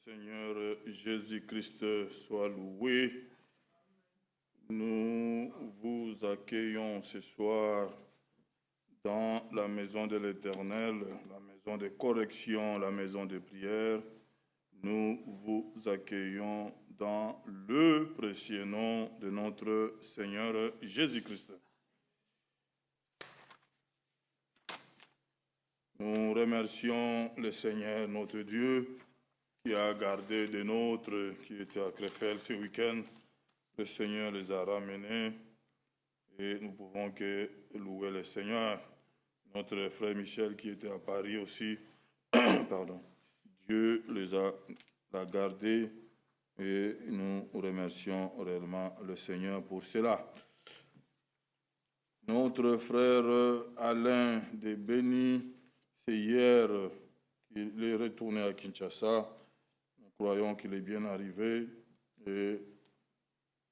Seigneur Jésus-Christ soit loué. Nous vous accueillons ce soir dans la maison de l'Éternel, la maison de correction, la maison de prière. Nous vous accueillons dans le précieux nom de notre Seigneur Jésus-Christ. Nous remercions le Seigneur, notre Dieu, qui a gardé des nôtres qui étaient à Krefeld ce week-end. Le Seigneur les a ramenés et nous pouvons que louer le Seigneur. Notre frère Michel qui était à Paris aussi, pardon, Dieu les a gardés et nous remercions réellement le Seigneur pour cela. Notre frère Alain de Béni, c'est hier qu'il est retourné à Kinshasa. Nous croyons qu'il est bien arrivé et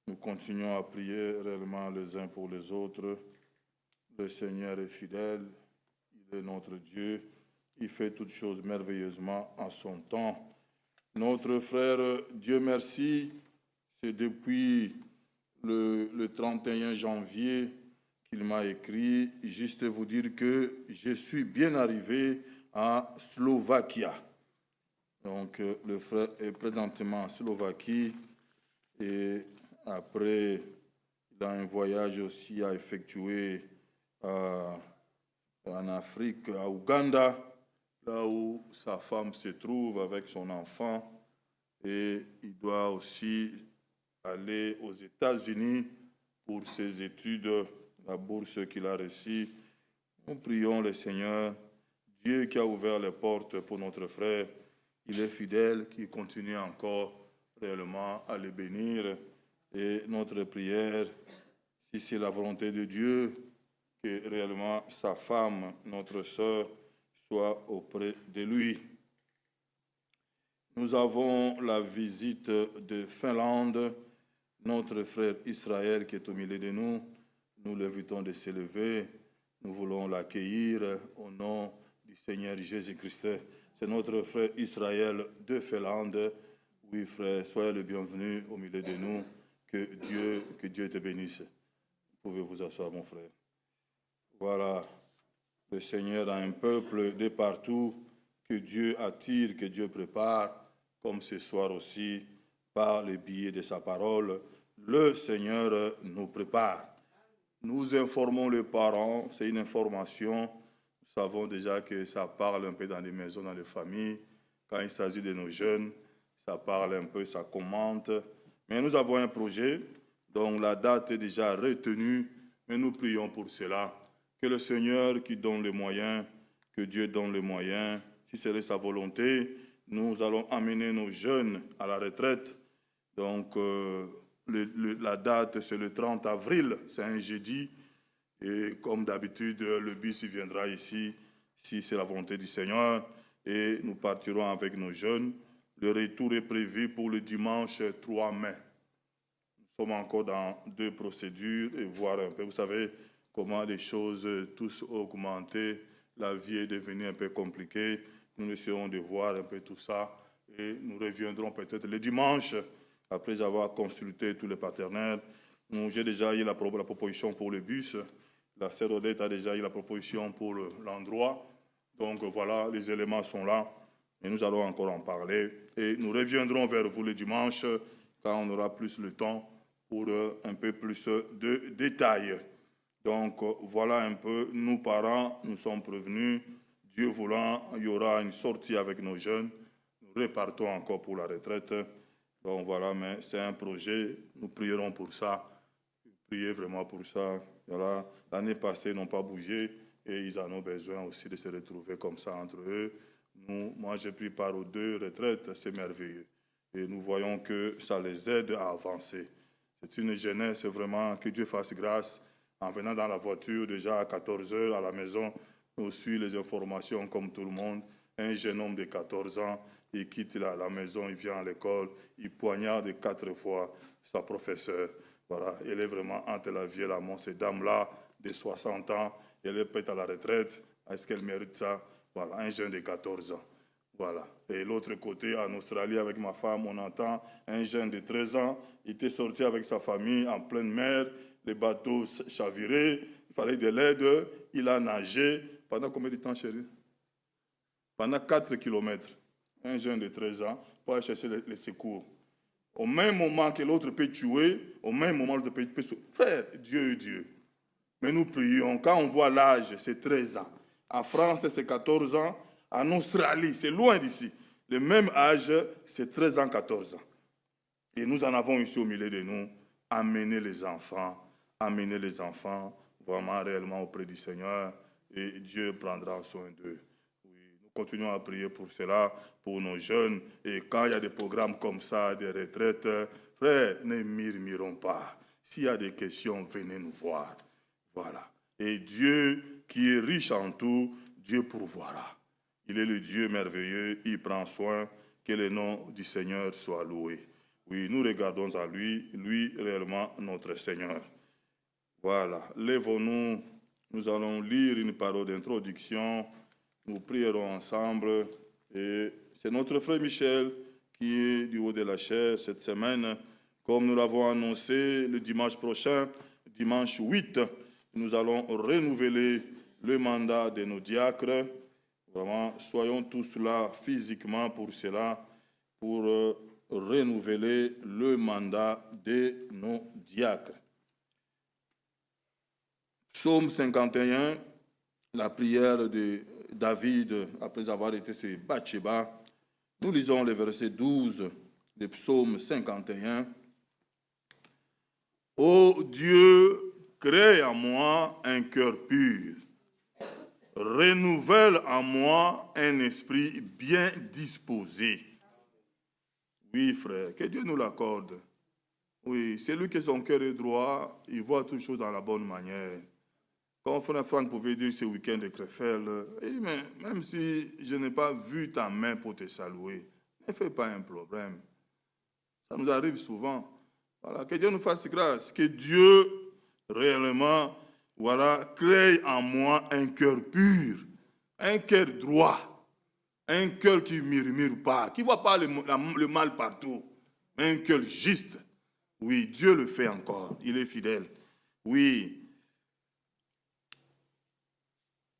nous continuons à prier réellement les uns pour les autres. Le Seigneur est fidèle, il est notre Dieu, il fait toutes choses merveilleusement en son temps. Notre frère, Dieu merci, c'est depuis le 31 janvier qu'il m'a écrit, juste vous dire que je suis bien arrivé à Slovaquie. Donc le frère est présentement en Slovaquie et après il a un voyage aussi à effectuer en Afrique, à Ouganda, là où sa femme se trouve avec son enfant, et il doit aussi aller aux États-Unis pour ses études, la bourse qu'il a reçue. Nous prions le Seigneur, Dieu qui a ouvert les portes pour notre frère, il est fidèle, qui continue encore réellement à le bénir. Et notre prière, si c'est la volonté de Dieu, que réellement sa femme, notre sœur, soit auprès de lui. Nous avons la visite de Finlande, notre frère Israël qui est au milieu de nous. Nous l'invitons de s'élever. Nous voulons l'accueillir au nom du Seigneur Jésus-Christ. C'est notre frère Israël de Finlande. Oui, frère, soyez le bienvenu au milieu de nous. Que Dieu te bénisse. Vous pouvez vous asseoir, mon frère. Voilà, le Seigneur a un peuple de partout que Dieu attire, que Dieu prépare, comme ce soir aussi, par le biais de sa parole. Le Seigneur nous prépare. Nous informons les parents, c'est une information. Nous savons déjà que ça parle un peu dans les maisons, dans les familles. Quand il s'agit de nos jeunes, ça parle un peu, ça commente. Mais nous avons un projet dont la date est déjà retenue, mais nous prions pour cela. Que le Seigneur qui donne les moyens, que Dieu donne les moyens, si c'est sa volonté, nous allons amener nos jeunes à la retraite. Donc, la date, c'est le 30 avril, c'est un jeudi. Et comme d'habitude, le bus viendra ici, si c'est la volonté du Seigneur. Et nous partirons avec nos jeunes. Le retour est prévu pour le dimanche 3 mai. Nous sommes encore dans 2 procédures et voir un peu, vous savez, comment les choses tous ont augmenté. La vie est devenue un peu compliquée. Nous essayons de voir un peu tout ça et nous reviendrons peut-être le dimanche après avoir consulté tous les partenaires. J'ai déjà eu la proposition pour le bus. La sœur Odette a déjà eu la proposition pour l'endroit. Donc voilà, les éléments sont là. Et nous allons encore en parler. Et nous reviendrons vers vous le dimanche, quand on aura plus le temps pour un peu plus de détails. Donc voilà un peu, nous parents, nous sommes prévenus. Dieu voulant, il y aura une sortie avec nos jeunes. Nous repartons encore pour la retraite. Donc voilà, mais c'est un projet, nous prierons pour ça. Priez vraiment pour ça. Voilà. L'année passée, ils n'ont pas bougé et ils en ont besoin aussi de se retrouver comme ça entre eux. Moi, j'ai pris part aux 2 retraites, c'est merveilleux. Et nous voyons que ça les aide à avancer. C'est une jeunesse, vraiment, que Dieu fasse grâce. En venant dans la voiture, déjà à 14 heures à la maison, on suit les informations comme tout le monde. Un jeune homme de 14 ans, il quitte la maison, il vient à l'école, il poignarde 4 fois sa professeure. Voilà, elle est vraiment entre la vie et la mort. Cette dame-là, de 60 ans, elle est peut-être à la retraite. Est-ce qu'elle mérite ça? Voilà, un jeune de 14 ans. Voilà. Et l'autre côté, en Australie, avec ma femme, on entend un jeune de 13 ans, il était sorti avec sa famille en pleine mer, les bateaux chaviraient, il fallait de l'aide, il a nagé. Pendant combien de temps, chérie? Pendant 4 kilomètres. Un jeune de 13 ans pour aller chercher les secours. Au même moment que l'autre peut tuer, au même moment l'autre peut sauver. Frère, Dieu est Dieu. Mais nous prions, quand on voit l'âge, c'est 13 ans. En France, c'est 14 ans. En Australie, c'est loin d'ici. Le même âge, c'est 13 ans, 14 ans. Et nous en avons ici au milieu de nous. Amener les enfants vraiment réellement auprès du Seigneur. Et Dieu prendra soin d'eux. Nous continuons à prier pour cela, pour nos jeunes. Et quand il y a des programmes comme ça, des retraites, frère, ne murmurons pas. S'il y a des questions, venez nous voir. Voilà. Et Dieu, qui est riche en tout, Dieu pourvoira. Il est le Dieu merveilleux, il prend soin, que le nom du Seigneur soit loué. Oui, nous regardons à lui, lui réellement notre Seigneur. Voilà, lèvons-nous, nous allons lire une parole d'introduction, nous prierons ensemble. Et c'est notre frère Michel qui est du haut de la chair cette semaine. Comme nous l'avons annoncé, le dimanche prochain, dimanche 8, nous allons renouveler le mandat de nos diacres. Vraiment, soyons tous là physiquement pour cela, pour renouveler le mandat de nos diacres. Psaume 51, la prière de David après avoir été sur Bathsheba. Nous lisons le verset 12 de Psaume 51. Ô Dieu, crée en moi un cœur pur. Renouvelle en moi un esprit bien disposé. Oui, frère, que Dieu nous l'accorde. Oui, c'est lui qui son cœur est droit, il voit toutes choses dans la bonne manière. Comme frère Franck pouvait dire ce week-end de Krefeld, mais même si je n'ai pas vu ta main pour te saluer, ne fais pas un problème. Ça nous arrive souvent. Voilà, que Dieu nous fasse grâce, que Dieu réellement crée en moi un cœur pur, un cœur droit, un cœur qui ne murmure pas, qui ne voit pas le mal partout, mais un cœur juste. Oui, Dieu le fait encore, il est fidèle. Oui.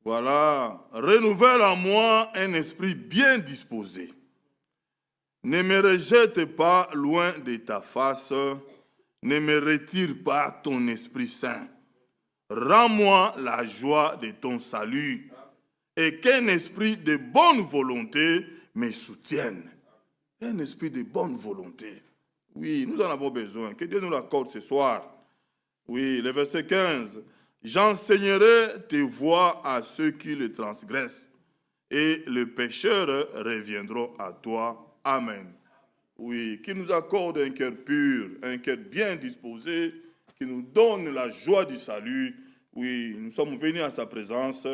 Voilà, renouvelle en moi un esprit bien disposé. Ne me rejette pas loin de ta face, ne me retire pas ton Esprit Saint. Rends-moi la joie de ton salut et qu'un esprit de bonne volonté me soutienne. Un esprit de bonne volonté. Oui, nous en avons besoin. Que Dieu nous l'accorde ce soir. Oui, le verset 15. J'enseignerai tes voies à ceux qui le transgressent et les pécheurs reviendront à toi. Amen. Oui, qui nous accorde un cœur pur, un cœur bien disposé, qui nous donne la joie du salut. Oui, nous sommes venus à sa présence,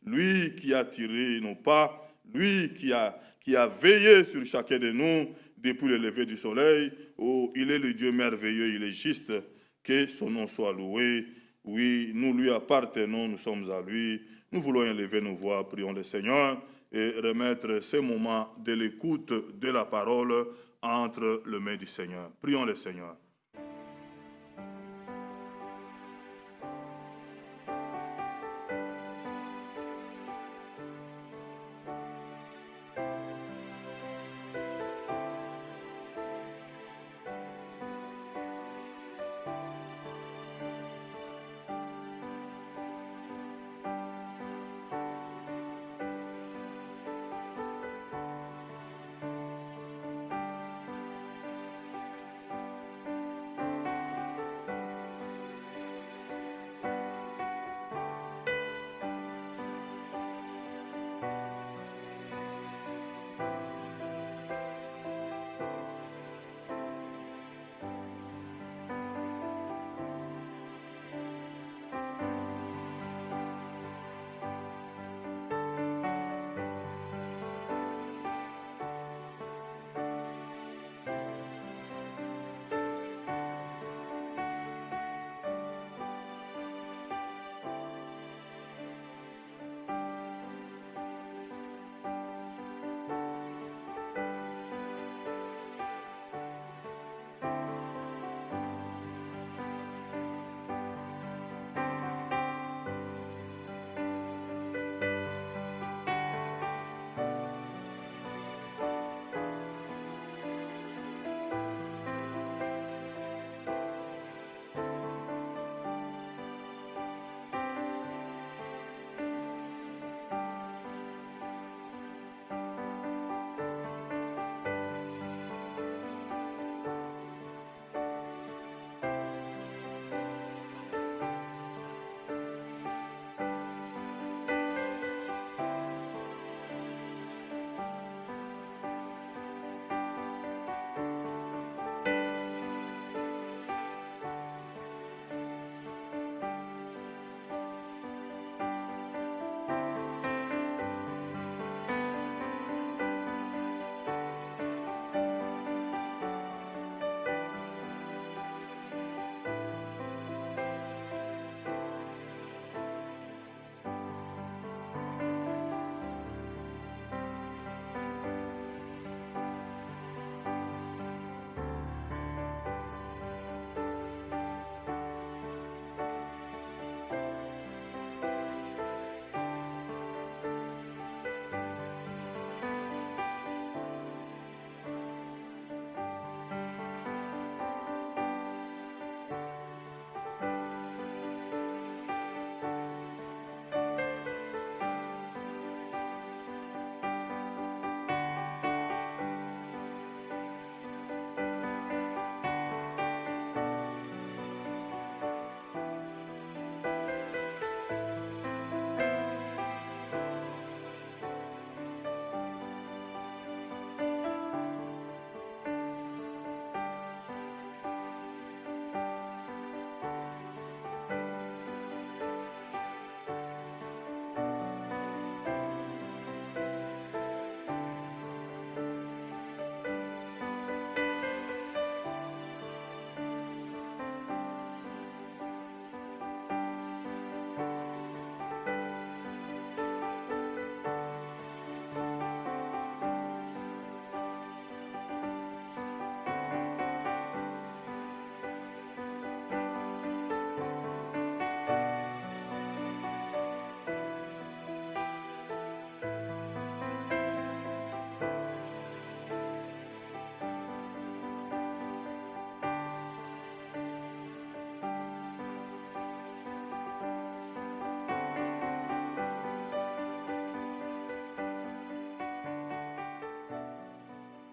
lui qui a tiré nos pas, lui qui a veillé sur chacun de nous depuis le lever du soleil. Oh, il est le Dieu merveilleux, il est juste, que son nom soit loué. Oui, nous lui appartenons, nous sommes à lui. Nous voulons élever nos voix, prions le Seigneur et remettre ce moment de l'écoute de la parole entre les mains du Seigneur. Prions le Seigneur.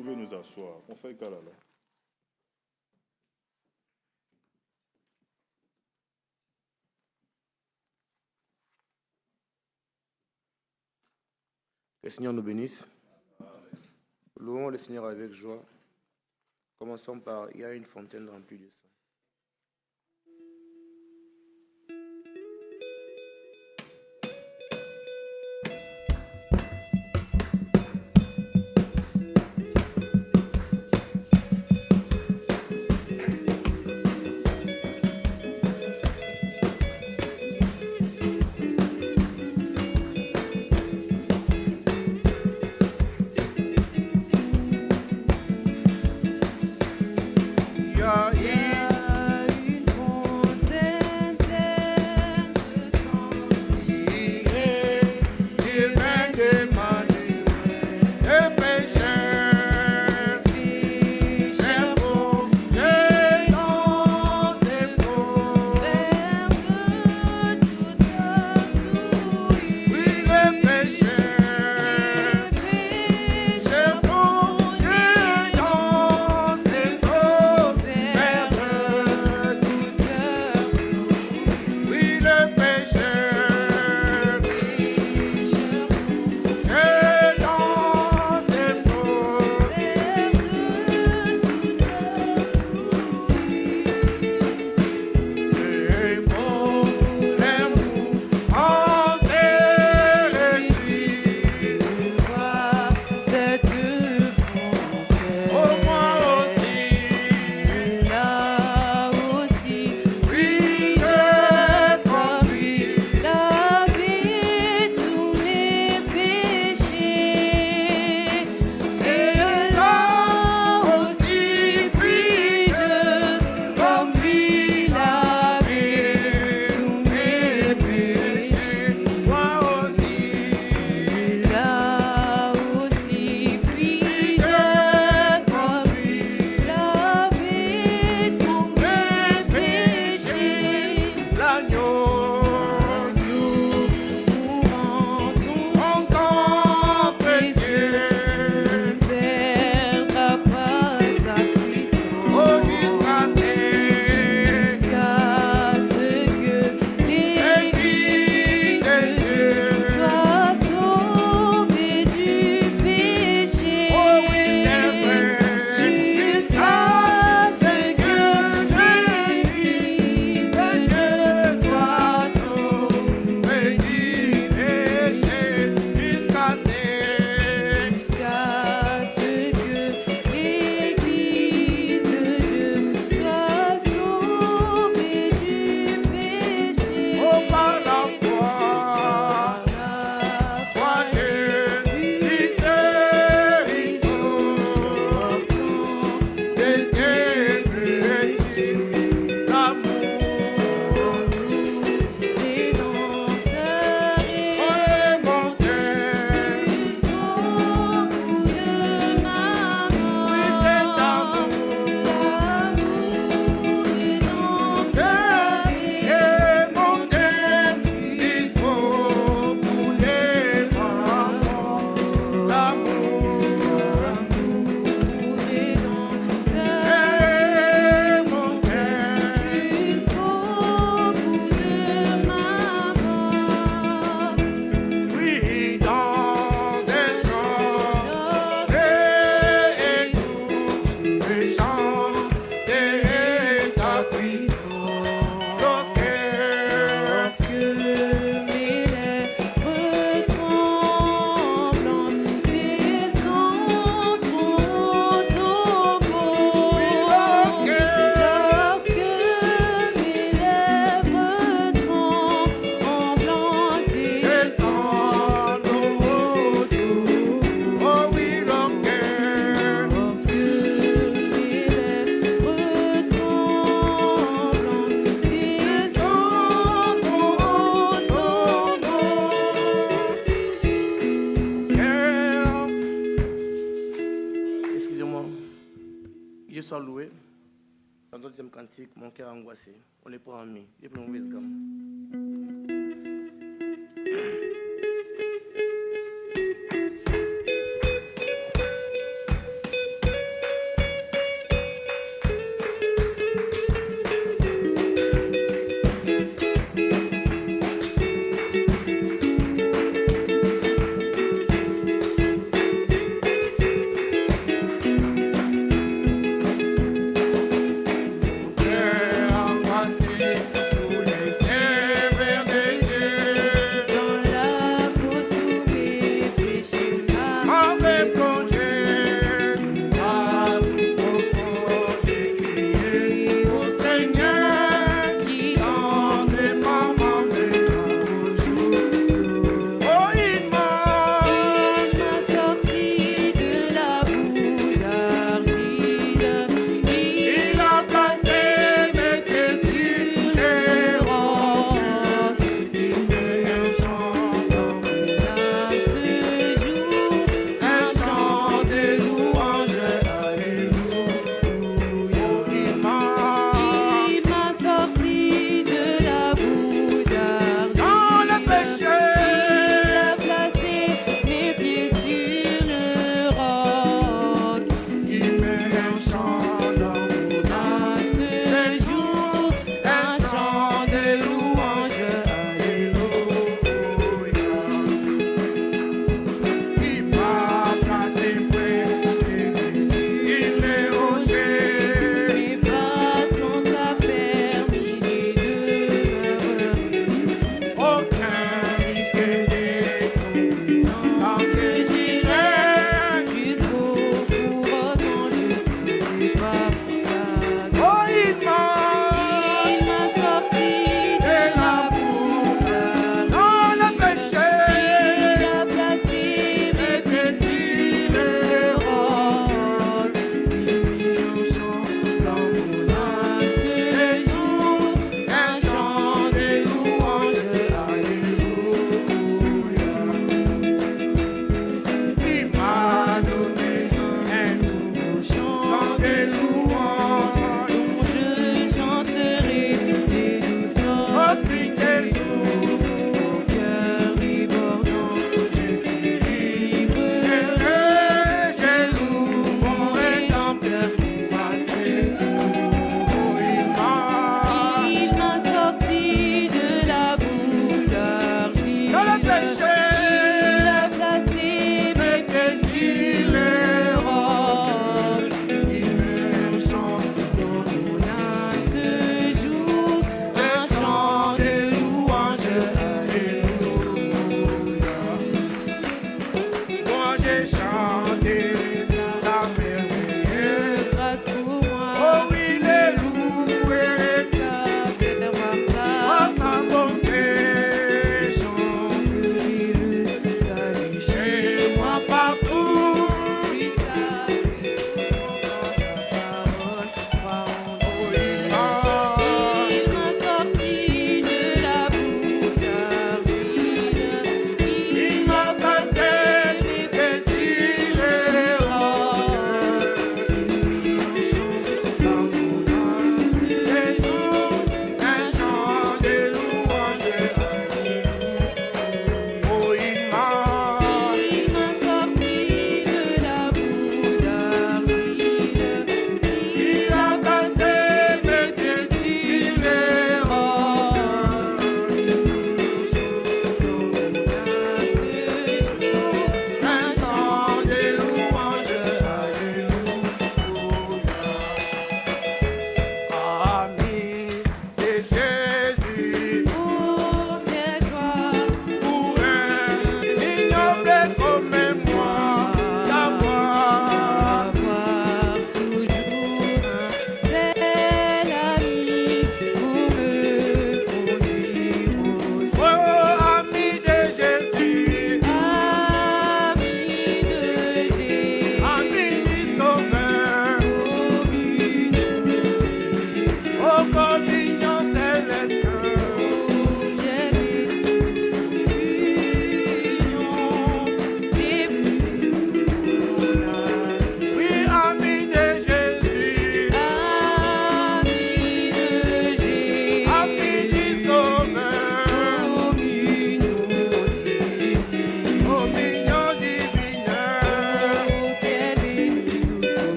pouvez nous asseoir. On fait qu'à la là. Que le Seigneur nous bénisse. Louons le Seigneur avec joie. Commençons par, il y a une fontaine remplie de sang. Soit loué. Dans le deuxième cantique, mon cœur angoissé. On les prend en mi. Les plus mauvaises gammes.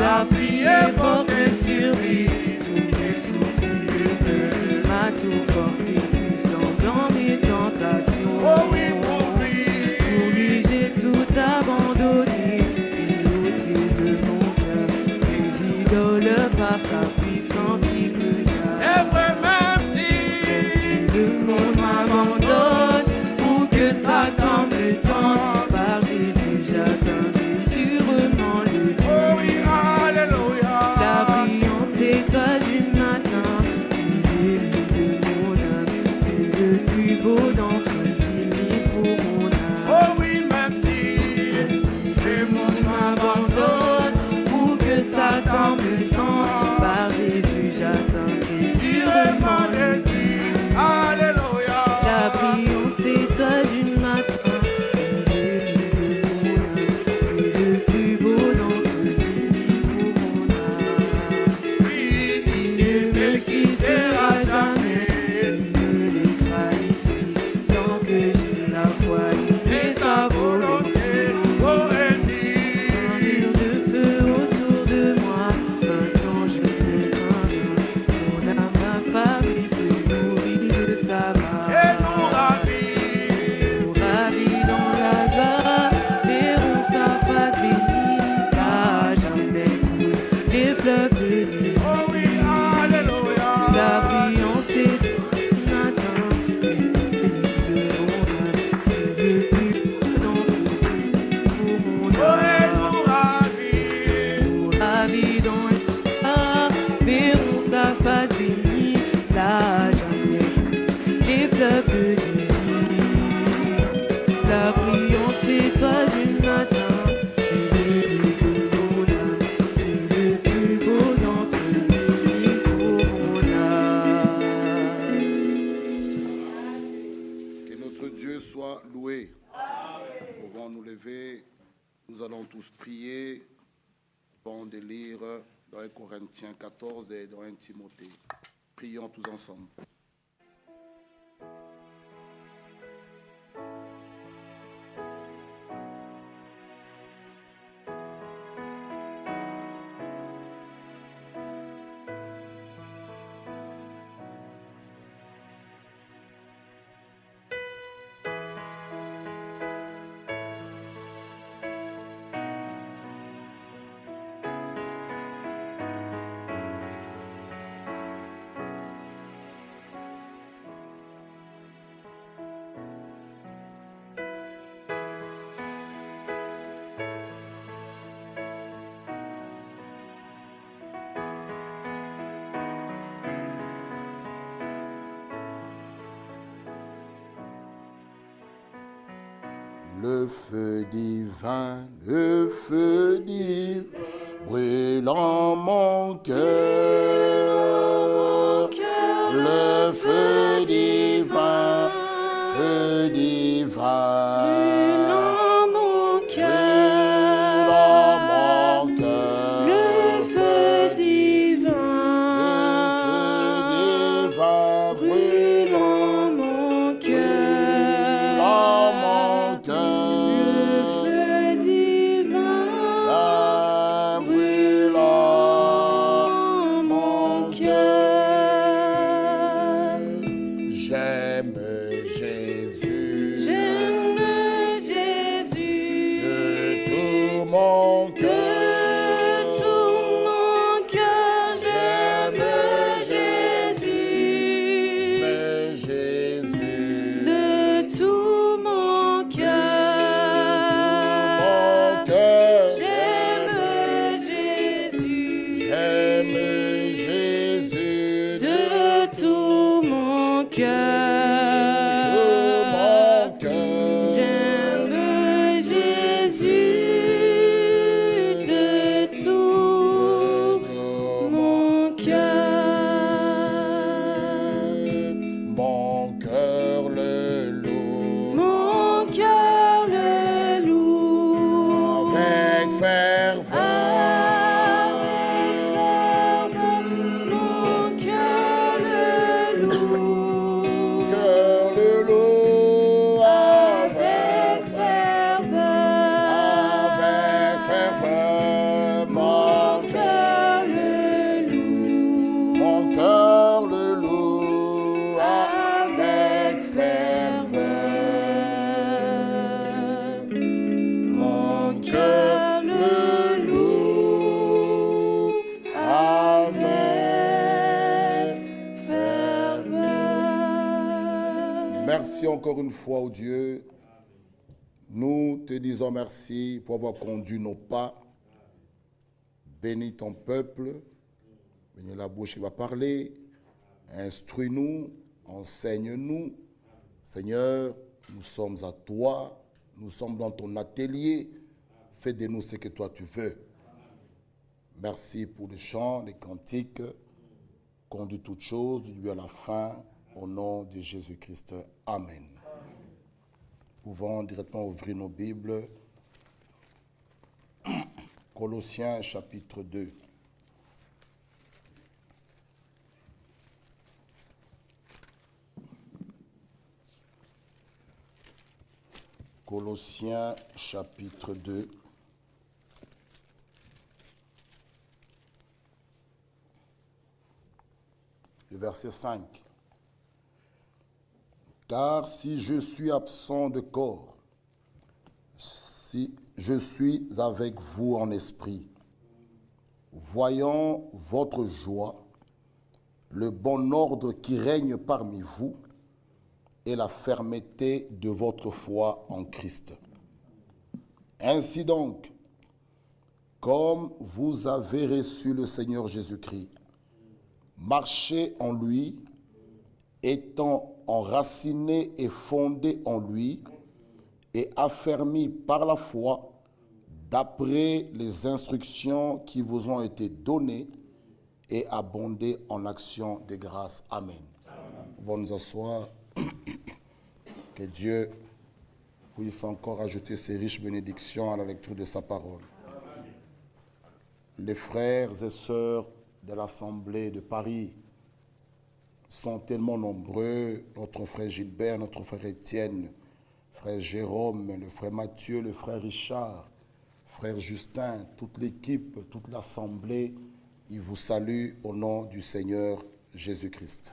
a prié porté sur lui tous mes soucis il m'a tout porté puissant dans mes tentations. Oh oui, pour lui j'ai tout abandonné et ôté de mon cœur les idoles par sa puissance il me garde. C'est vrai, même si le monde m'abandonne ou que Satan me tente, par Jésus j'atteindrai sûrement le but. Oh oui, alléluia. La brillante étoile du matin, il illumine mon âme, c'est le plus beau d'entre 10 000 pour mon âme. Oh oui, même si le monde m'abandonne ou que Satan me tente, par Jésus j'atteindrai sûrement le but. alléluia. La brillante étoile du matin, illumine mon âme, c'est le plus beau d'entre 10 000 pour mon âme. Il ne me quittera jamais, il me laissera ici, tant que j'ai la foi, il fait sa volonté. Un mur de feu autour de moi, maintenant je ne crains rien. Mon âme affamée se nourrit de sabbat. Et nous ravit. Nous ravis dans la gloire, verrons sa face bénie, à jamais coulent les fleuves de vie. Oh oui, alléluia. La brillante étoile du matin, de mon âme, c'est le plus beau d'entre tous pour mon Oh, et âme. nous ravit. Nous ravis dans la gloire, verrons sa face bénie, là jamais les fleuves de vie. La brillante étoile du matin, de mon âme, c'est le plus beau d'entre nous pour mon âme. Que notre Dieu soit loué. Nous pouvons nous lever. Nous allons tous prier avant de lire dans 1 Corinthiens 14 et dans 1 Timothée. Prions tous ensemble. Le feu divin, brûle en mon cœur. Le feu divin, brûle en mon cœur. Le feu divin, brûle en mon cœur. Le feu divin, brûle en mon cœur. J'aime Jésus, J'aime Jésus de tout mon de cœur. tout mon cœur. J'aime Jésus Mais Jésus, de tout mon cœur. J'aime Jésus j'aime Jésus de tout mon cœur. J'aime Jésus de tout mon cœur. Mon cœur le loue Mon cœur le loue avec ferveur. avec ferveur. Mon cœur le loue Cœur le loue avec ferveur. avec ferveur. Mon cœur merci encore une fois, oh Dieu. Nous te disons merci pour avoir conduit nos pas. Bénis ton peuple. Bénis la bouche qui va parler. Instruis-nous, enseigne-nous. Seigneur, nous sommes à toi. Nous sommes dans ton atelier. Fais de nous ce que toi tu veux. Merci pour les chants, les cantiques. Conduis toutes choses du début à la fin. Au nom de Jésus-Christ. Amen. Nous pouvons directement ouvrir nos Bibles. Colossiens chapitre 2. Colossiens chapitre 2. Le verset 5. Car si je suis absent de corps, si je suis avec vous en esprit, voyant votre joie, le bon ordre qui règne parmi vous et la fermeté de votre foi en Christ. Ainsi donc, comme vous avez reçu le Seigneur Jésus-Christ, marchez en lui, étant enracinés et fondés en lui, et affermis par la foi, d'après les instructions qui vous ont été données, et abonder en action de grâce. Amen. Nous allons nous asseoir. Que Dieu puisse encore ajouter ses riches bénédictions à la lecture de sa parole. Les frères et sœurs de l'Assemblée de Paris sont tellement nombreux. Notre frère Gilbert, notre frère Étienne, frère Jérôme, le frère Mathieu, le frère Richard, frère Justin, toute l'équipe, toute l'Assemblée, ils vous saluent au nom du Seigneur Jésus-Christ.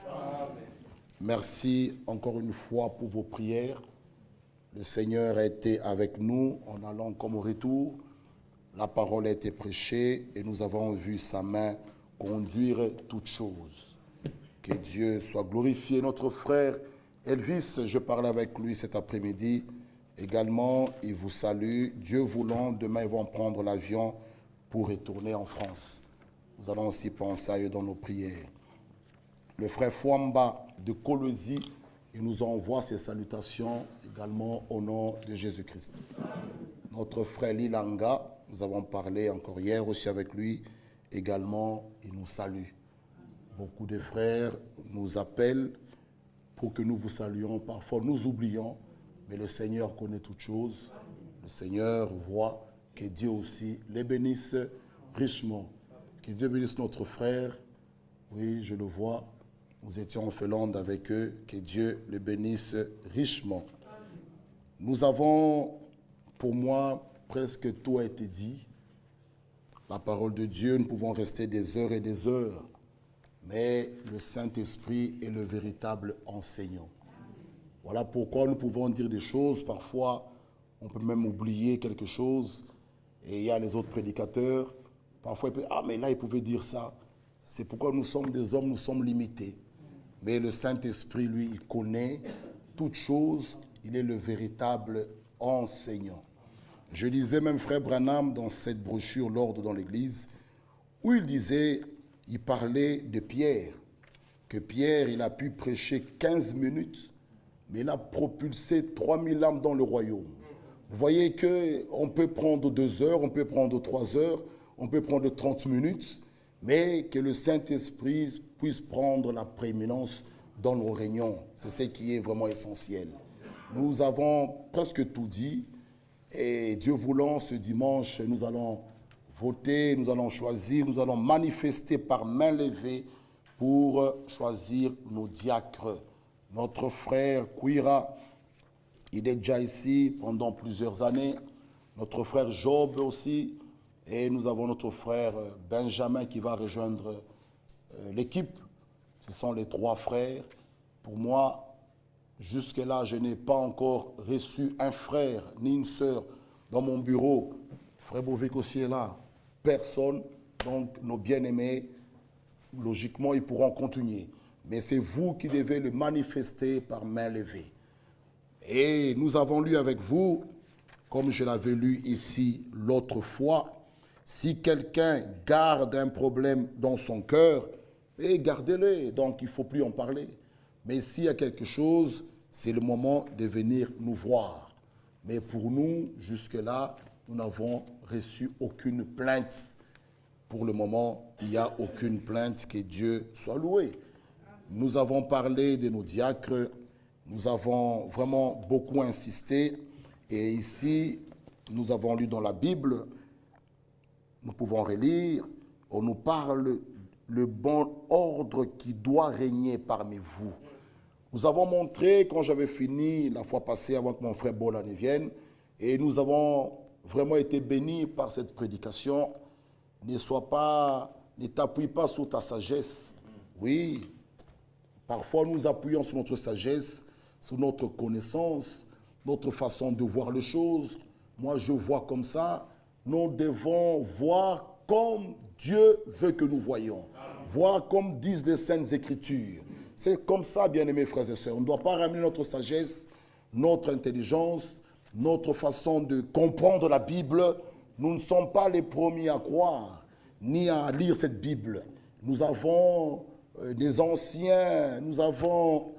Merci encore une fois pour vos prières. Le Seigneur a été avec nous en allant comme au retour. La parole a été prêchée et nous avons vu sa main conduire toutes choses. Que Dieu soit glorifié. Notre frère Elvis, je parlais avec lui cet après-midi. Également, il vous salue. Dieu voulant, demain, ils vont prendre l'avion pour retourner en France. Nous allons aussi penser à eux dans nos prières. Le frère Fouamba de Colosie, il nous envoie ses salutations également au nom de Jésus-Christ. Notre frère Lilanga, nous avons parlé encore hier aussi avec lui, également, il nous salue. Beaucoup de frères nous appellent pour que nous vous saluions. Parfois, nous oublions, mais le Seigneur connaît toutes choses. Le Seigneur voit. Que Dieu aussi les bénisse richement. Que Dieu bénisse notre frère. Oui, je le vois. Nous étions en Finlande avec eux. Que Dieu les bénisse richement. Nous avons, pour moi, presque tout a été dit. La parole de Dieu, nous pouvons rester des heures et des heures. Mais le Saint-Esprit est le véritable enseignant. Voilà pourquoi nous pouvons dire des choses. Parfois, on peut même oublier quelque chose. Et il y a les autres prédicateurs. Parfois, ils peuvent, ah, mais là, ils pouvaient dire ça. C'est pourquoi nous sommes des hommes, nous sommes limités. Mais le Saint-Esprit, lui, il connaît toutes choses. Il est le véritable enseignant. Je lisais même Frère Branham dans cette brochure « L'ordre dans l'Église » où il disait, il parlait de Pierre, que Pierre, il a pu prêcher 15 minutes, mais il a propulsé 3000 âmes dans le royaume. Vous voyez qu'on peut prendre 2 heures, on peut prendre 3 heures, on peut prendre 30 minutes, mais que le Saint-Esprit puisse prendre la prééminence dans nos réunions. C'est ce qui est vraiment essentiel. Nous avons presque tout dit, et Dieu voulant, ce dimanche, nous allons voter, nous allons choisir, nous allons manifester par main levée pour choisir nos diacres. Notre frère Kouira, il est déjà ici pendant plusieurs années. Notre frère Job aussi. Et nous avons notre frère Benjamin qui va rejoindre l'équipe. Ce sont les 3 frères. Pour moi, jusque-là, je n'ai pas encore reçu un frère ni une sœur dans mon bureau. Frère Bovic aussi est là. Personne. Donc, nos bien-aimés, logiquement, ils pourront continuer. Mais c'est vous qui devez le manifester par main levée. Et nous avons lu avec vous, comme je l'avais lu ici l'autre fois, si quelqu'un garde un problème dans son cœur, gardez-le, donc il ne faut plus en parler. Mais s'il y a quelque chose, c'est le moment de venir nous voir. Mais pour nous, jusque-là, nous n'avons reçu aucune plainte. Pour le moment, il n'y a aucune plainte, que Dieu soit loué. Nous avons parlé de nos diacres, nous avons vraiment beaucoup insisté. Et ici, nous avons lu dans la Bible, nous pouvons relire, on nous parle le bon ordre qui doit régner parmi vous. Nous avons montré, quand j'avais fini la fois passée avant que mon frère Bolane vienne, et nous avons vraiment été bénis par cette prédication. Ne t'appuie pas sur ta sagesse. Oui, parfois nous appuyons sur notre sagesse, sur notre connaissance, notre façon de voir les choses. Moi, je vois comme ça. Nous devons voir comme Dieu veut que nous voyions. Voir comme disent les Saintes Écritures. C'est comme ça, bien-aimés frères et sœurs. On ne doit pas ramener notre sagesse, notre intelligence, notre façon de comprendre la Bible. Nous ne sommes pas les premiers à croire, ni à lire cette Bible. Nous avons des anciens, nous avons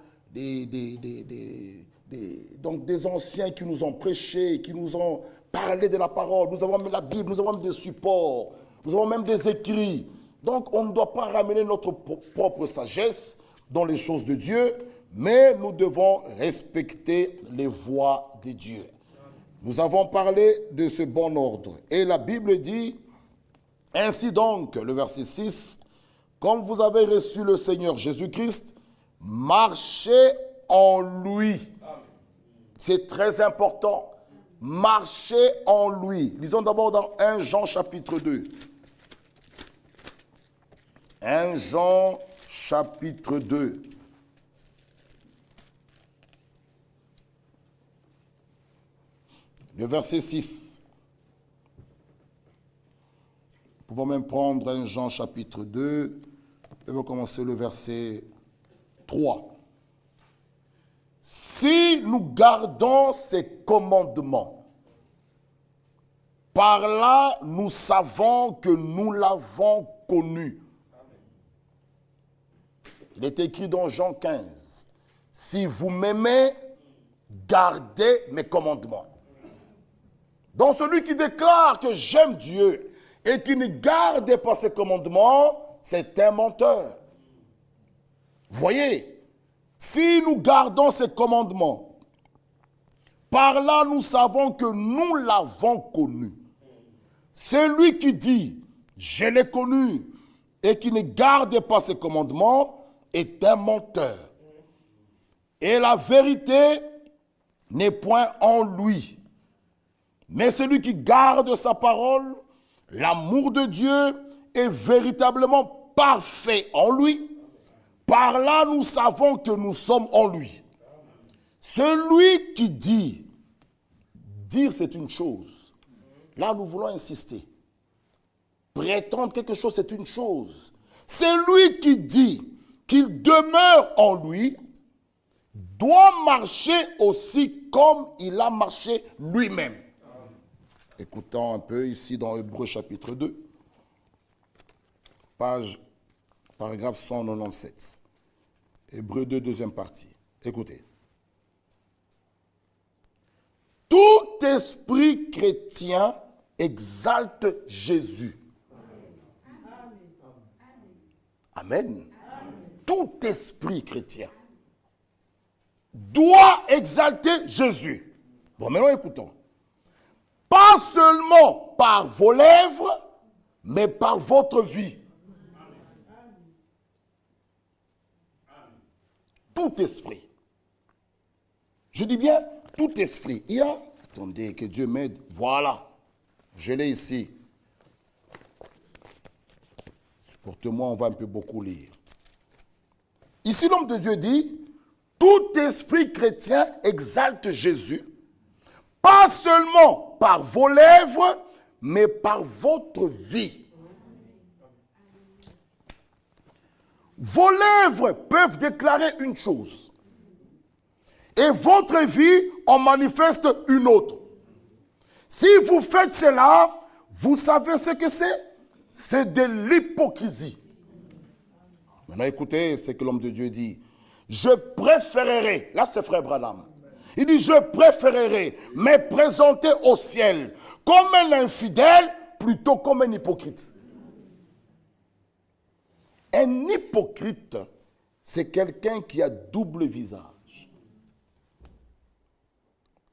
donc des anciens qui nous ont prêché, qui nous ont parlé de la parole. Nous avons même la Bible, nous avons même des supports, nous avons même des écrits. Donc on ne doit pas ramener notre propre sagesse dans les choses de Dieu, mais nous devons respecter les voies de Dieu. Nous avons parlé de ce bon ordre. Et la Bible dit, ainsi donc, le verset 6, comme vous avez reçu le Seigneur Jésus-Christ, marchez en lui. C'est très important. Marchez en lui. Lisons d'abord dans 1 Jean chapitre 2. 1 Jean chapitre 2. Le verset 6. Nous pouvons même prendre 1 Jean chapitre 2. Et on va commencer le verset 3. Si nous gardons ces commandements, par là nous savons que nous l'avons connu. Il est écrit dans Jean 15, si vous m'aimez, gardez mes commandements. Donc celui qui déclare que j'aime Dieu et qui ne garde pas ses commandements, c'est un menteur. Voyez, si nous gardons ces commandements, par là nous savons que nous l'avons connu. Celui qui dit, je l'ai connu, et qui ne garde pas ses commandements, est un menteur. Et la vérité n'est point en lui. Mais celui qui garde sa parole, l'amour de Dieu est véritablement parfait en lui. Par là, nous savons que nous sommes en lui. Celui qui dit, dire c'est une chose. Là, nous voulons insister. Prétendre quelque chose, c'est une chose. Celui qui dit qu'il demeure en lui doit marcher aussi comme il a marché lui-même. Écoutons un peu ici dans Hébreux chapitre 2, paragraphe 197. Hébreux 2, deuxième partie. Écoutez. Tout esprit chrétien exalte Jésus. Amen. Tout esprit chrétien doit exalter Jésus. Bon, maintenant écoutons. Pas seulement par vos lèvres, mais par votre vie. Tout esprit. Je dis bien tout esprit. Il y a, attendez, que Dieu m'aide. Voilà, je l'ai ici. Porte-moi, on va un peu beaucoup lire. Ici, l'homme de Dieu dit, tout esprit chrétien exalte Jésus, pas seulement par vos lèvres, mais par votre vie. Vos lèvres peuvent déclarer une chose. et votre vie en manifeste une autre. Si vous faites cela, vous savez ce que c'est? C'est de l'hypocrisie. Maintenant, écoutez ce que l'homme de Dieu dit. Je préférerais, là c'est frère Branham, il dit je préférerais me présenter au ciel comme un infidèle plutôt comme un hypocrite. Un hypocrite, c'est quelqu'un qui a double visage.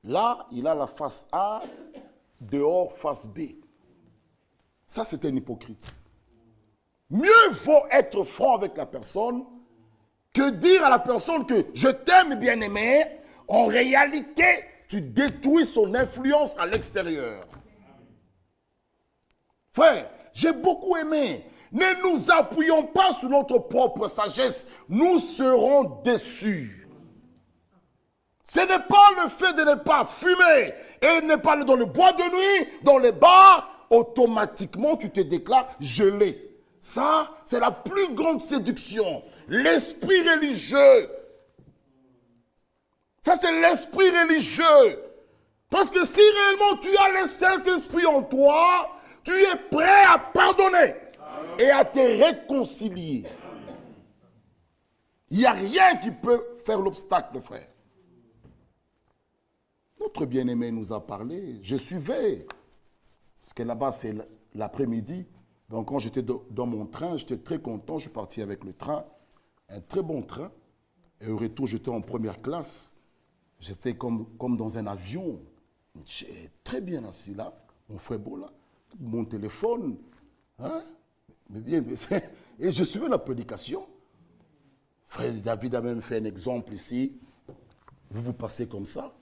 Là, il a la face A, dehors face B. Ça, c'est un hypocrite. Mieux vaut être franc avec la personne que dire à la personne que je t'aime bien-aimé. En réalité, tu détruis son influence à l'extérieur. Frère, j'ai beaucoup aimé. Ne nous appuyons pas sur notre propre sagesse. Nous serons déçus. Ce n'est pas le fait de ne pas fumer et ne pas aller dans le bois de nuit, dans les bars, automatiquement tu te déclares gelé. Ça, c'est la plus grande séduction. L'esprit religieux. Ça, c'est l'esprit religieux. Parce que si réellement tu as le Saint-Esprit en toi, tu es prêt à pardonner et à te réconcilier. Il n'y a rien qui peut faire l'obstacle, frère. Notre bien-aimé nous a parlé. Je suivais. Parce que là-bas, c'est l'après-midi. Donc, quand j'étais dans mon train, j'étais très content. Je suis parti avec le train. Un très bon train. Et au retour, j'étais en première classe. J'étais comme dans un avion. J'étais très bien assis là. Mon frère beau là. Mon téléphone. Hein? Mais bien, et je suivais la prédication. Frère David a même fait un exemple ici. Vous vous passez comme ça.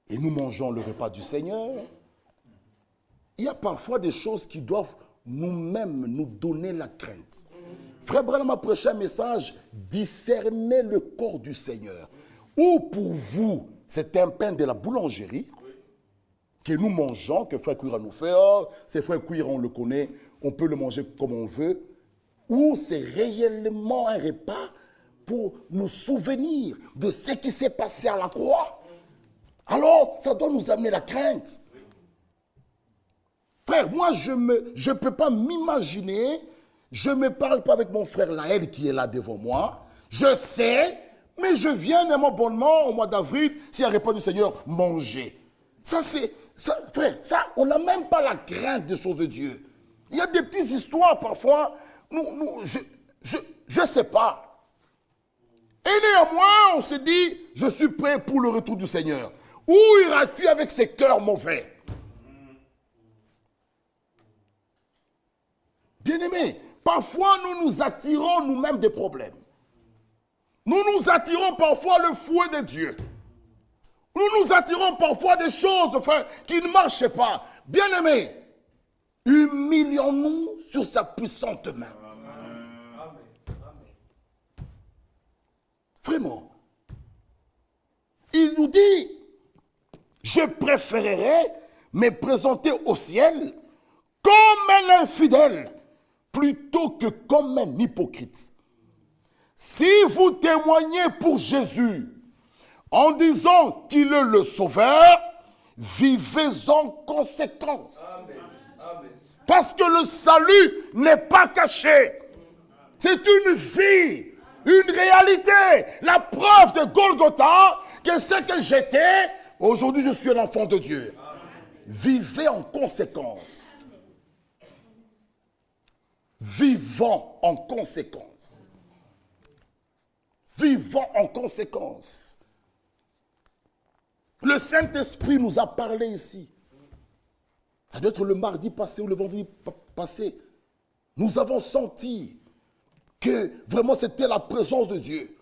Et nous mangeons le repas du Seigneur. Il y a parfois des choses qui doivent nous-mêmes nous donner la crainte. Frère Branham a prêché un message, discerner le corps du Seigneur. Ou pour vous, c'est un pain de la boulangerie que nous mangeons, que Frère Cuira nous fait. Oh, c'est Frère Cuira, on le connaît, on peut le manger comme on veut. Ou c'est réellement un repas pour nous souvenir de ce qui s'est passé à la croix. Alors, ça doit nous amener la crainte. Frère, moi, je ne peux pas m'imaginer, je ne me parle pas avec mon frère Laël qui est là devant moi. Je sais, mais je viens aisément bonnement au mois d'avril, s'il y a un repas du Seigneur, manger. Ça, frère, ça, on n'a même pas la crainte des choses de Dieu. Il y a des petites histoires parfois, je ne sais pas. Et néanmoins, on se dit, je suis prêt pour le retour du Seigneur. Où iras-tu avec ces cœurs mauvais? Bien-aimés, parfois nous nous attirons nous-mêmes des problèmes. Nous nous attirons parfois le fouet de Dieu. Nous nous attirons parfois des choses, frère, qui ne marchent pas. Bien-aimés, humilions-nous sur sa puissante main. Vraiment. Il nous dit, je préférerais me présenter au ciel comme un infidèle plutôt que comme un hypocrite. Si vous témoignez pour Jésus en disant qu'il est le Sauveur, vivez en conséquence. Amen. Parce que le salut n'est pas caché. C'est une vie, une réalité. La preuve de Golgotha, que ce que j'étais, aujourd'hui je suis un enfant de Dieu. Amen. Vivez en conséquence. Vivons en conséquence. Vivons en conséquence. Le Saint-Esprit nous a parlé ici. Ça doit être le mardi passé ou le vendredi passé. Nous avons senti que vraiment c'était la présence de Dieu.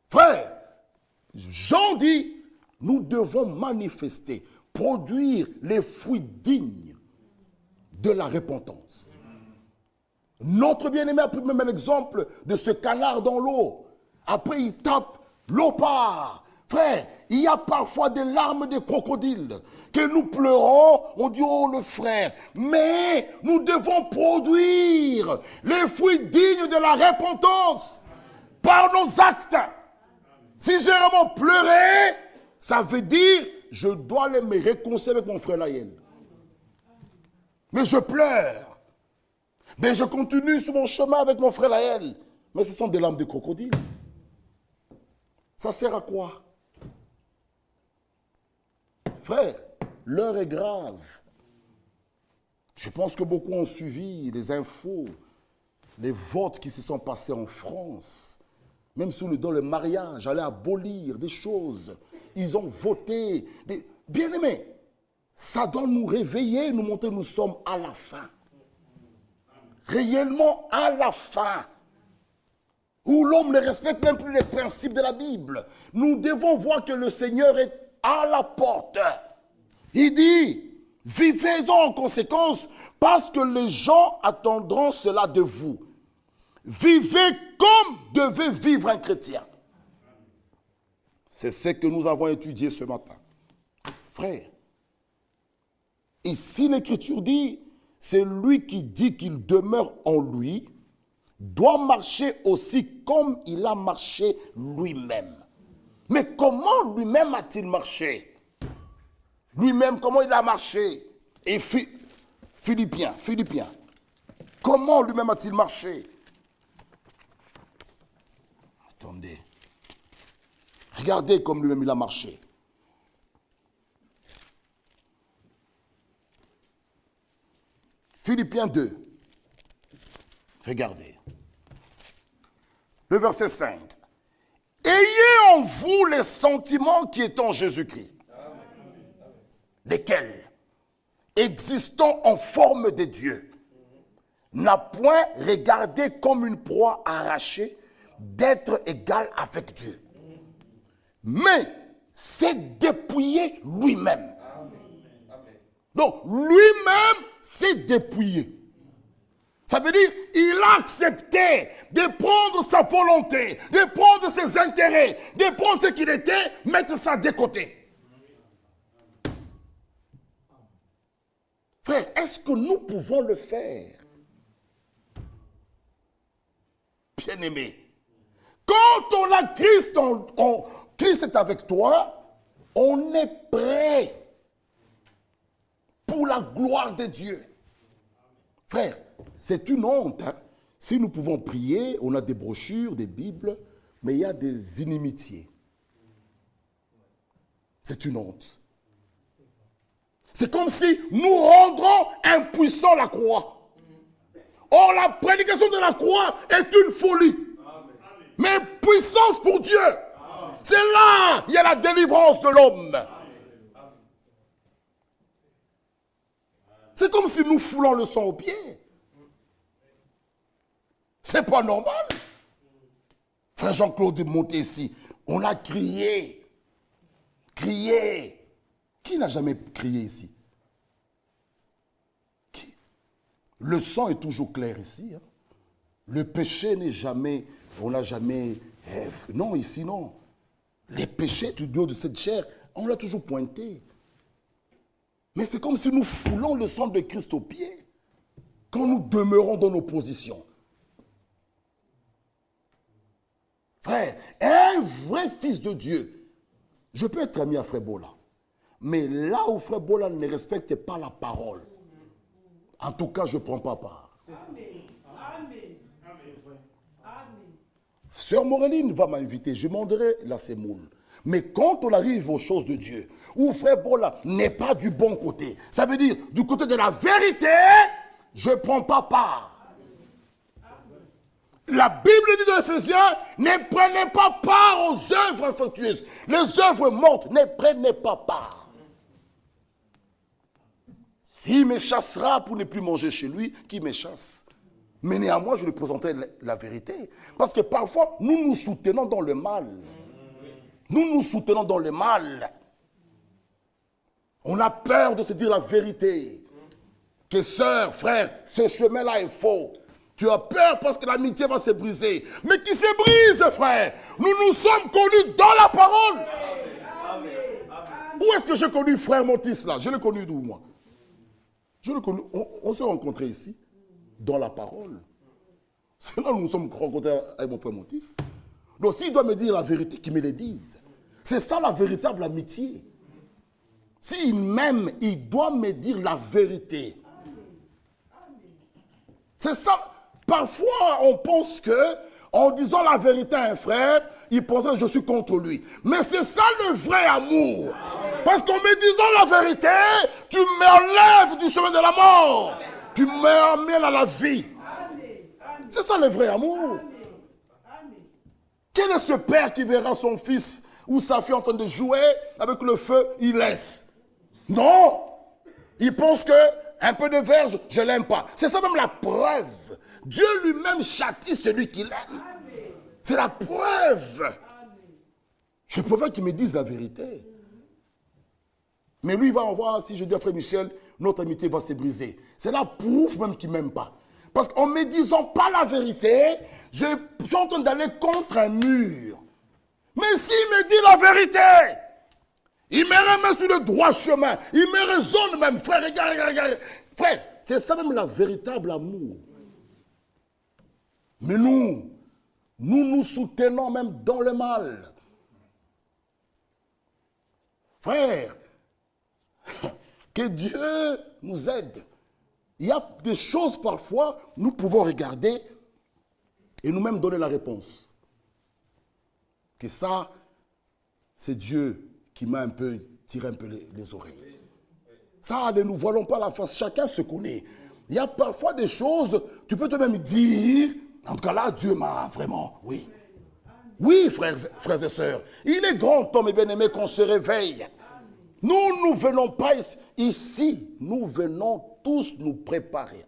Frère, Jean dit, nous devons manifester, produire les fruits dignes de la repentance. Notre bien-aimé a pris même un exemple de ce canard dans l'eau. Après, il tape, l'eau part. Frère, il y a parfois des larmes de crocodile que nous pleurons, on dit, oh le frère. Mais nous devons produire les fruits dignes de la repentance par nos actes. Si j'ai vraiment pleuré, ça veut dire je dois aller me réconcilier avec mon frère Laël. Mais je pleure. Mais je continue sur mon chemin avec mon frère Laël. Mais ce sont des larmes de crocodile. Ça sert à quoi? Frère, l'heure est grave. Je pense que beaucoup ont suivi les infos, les votes qui se sont passés en France. Même dans le mariage, allaient abolir des choses. Ils ont voté. Bien-aimés, ça doit nous réveiller, nous montrer que nous sommes à la fin. Réellement à la fin. Où l'homme ne respecte même plus les principes de la Bible. Nous devons voir que le Seigneur est à la porte. Il dit, vivez-en en conséquence, parce que les gens attendront cela de vous. Vivez comme devait vivre un chrétien. C'est ce que nous avons étudié ce matin. Frère, ici l'Écriture dit, c'est lui qui dit qu'il demeure en lui, doit marcher aussi comme il a marché lui-même. Mais comment lui-même a-t-il marché? Lui-même, comment il a marché? Et Philippiens, comment lui-même a-t-il marché? Attendez. Regardez comme lui-même il a marché. Philippiens 2. Regardez. Le verset 5. Ayez en vous les sentiments qui est en Jésus-Christ. Lesquels, existant en forme de Dieu, n'a point regardé comme une proie arrachée d'être égal avec Dieu. Mais s'est dépouillé lui-même. Donc, lui-même s'est dépouillé. Ça veut dire, il a accepté de prendre sa volonté, de prendre ses intérêts, de prendre ce qu'il était, mettre ça de côté. Frère, est-ce que nous pouvons le faire? Bien-aimé, quand on a Christ, Christ est avec toi, on est prêt pour la gloire de Dieu. Frère, c'est une honte. Hein? Si nous pouvons prier, on a des brochures, des Bibles, mais il y a des inimitiés. C'est une honte. C'est comme si nous rendrons impuissants la croix. Or, la prédication de la croix est une folie. Mais puissance pour Dieu. C'est là il y a la délivrance de l'homme. C'est comme si nous foulons le sang aux pieds. C'est pas normal. Frère Jean-Claude est monté ici. On a crié. Crié. Qui n'a jamais crié ici? Qui? Le sang est toujours clair ici. Hein? Le péché n'est jamais... On n'a jamais... non, ici, non. Les péchés du dos de cette chair, on l'a toujours pointé. Mais c'est comme si nous foulons le sang de Christ aux pieds quand nous demeurons dans nos positions. Frère, un vrai fils de Dieu, je peux être ami à Frère Bola, mais là où Frère Bola ne respecte pas la parole, en tout cas, je ne prends pas part. Sœur Moreline va m'inviter, je mangerai la sémoule. Mais quand on arrive aux choses de Dieu, où Frère Bola n'est pas du bon côté, ça veut dire du côté de la vérité, je ne prends pas part. La Bible dit dans Éphésiens, ne prenez pas part aux œuvres infructueuses. Les œuvres mortes, ne prenez pas part. S'il me chassera pour ne plus manger chez lui, qu'il me chasse. Mais néanmoins, je lui présenterai la vérité. Parce que parfois, nous nous soutenons dans le mal. Nous nous soutenons dans le mal. On a peur de se dire la vérité. Que sœur, frère, ce chemin-là est faux. Tu as peur parce que l'amitié va se briser. Mais qui se brise, frère? Nous nous sommes connus dans la parole. Amen. Où est-ce que j'ai connu frère Montis là? Je l'ai connu d'où, moi? Je l'ai connu. On s'est rencontrés ici, dans la parole. C'est là où nous nous sommes rencontrés avec mon frère Montis. Donc s'il doit me dire la vérité, qu'il me le dise. C'est ça la véritable amitié. S'il m'aime, il doit me dire la vérité. C'est ça. Parfois, on pense que, en disant la vérité à un frère, il pensait que je suis contre lui. Mais c'est ça le vrai amour. Parce qu'en me disant la vérité, tu m'enlèves du chemin de la mort. Tu m'emmènes à la vie. C'est ça le vrai amour. Quel est ce père qui verra son fils ou sa fille en train de jouer avec le feu, il laisse? Non. Il pense que un peu de verge, je ne l'aime pas. C'est ça même la preuve. Dieu lui-même châtie celui qu'il aime. C'est la preuve. Je préfère qu'il me dise la vérité. Mais lui, il va en voir, si je dis à frère Michel, notre amitié va se briser. C'est la preuve même qu'il ne m'aime pas. Parce qu'en ne me disant pas la vérité, je suis en train d'aller contre un mur. Mais s'il me dit la vérité, il me remet sur le droit chemin. Il me raisonne même. Frère, regarde. Frère, c'est ça même la véritable amour. Mais nous nous soutenons même dans le mal. Frère, que Dieu nous aide. Il y a des choses parfois, nous pouvons regarder et nous-mêmes donner la réponse. Que ça, c'est Dieu qui m'a un peu tiré un peu les oreilles. Ça, ne nous voilons pas la face, chacun se connaît. Il y a parfois des choses, tu peux toi-même dire, en tout cas là, Dieu m'a vraiment, oui. Oui, frères et sœurs, il est grand temps, mes bien-aimés, qu'on se réveille. Nous ne venons pas ici, nous venons tous nous préparer.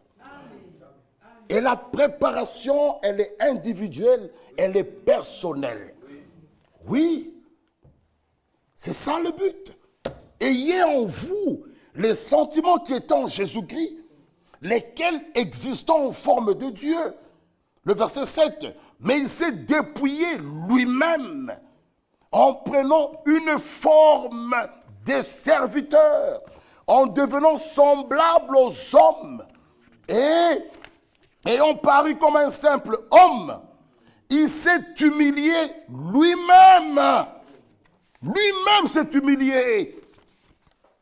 Et la préparation, elle est individuelle, elle est personnelle. Oui, c'est ça le but. Ayez en vous les sentiments qui étaient en Jésus-Christ, lesquels existant en forme de Dieu. Le verset 7, mais il s'est dépouillé lui-même en prenant une forme de serviteur, en devenant semblable aux hommes et ayant paru comme un simple homme, il s'est humilié lui-même. Lui-même s'est humilié,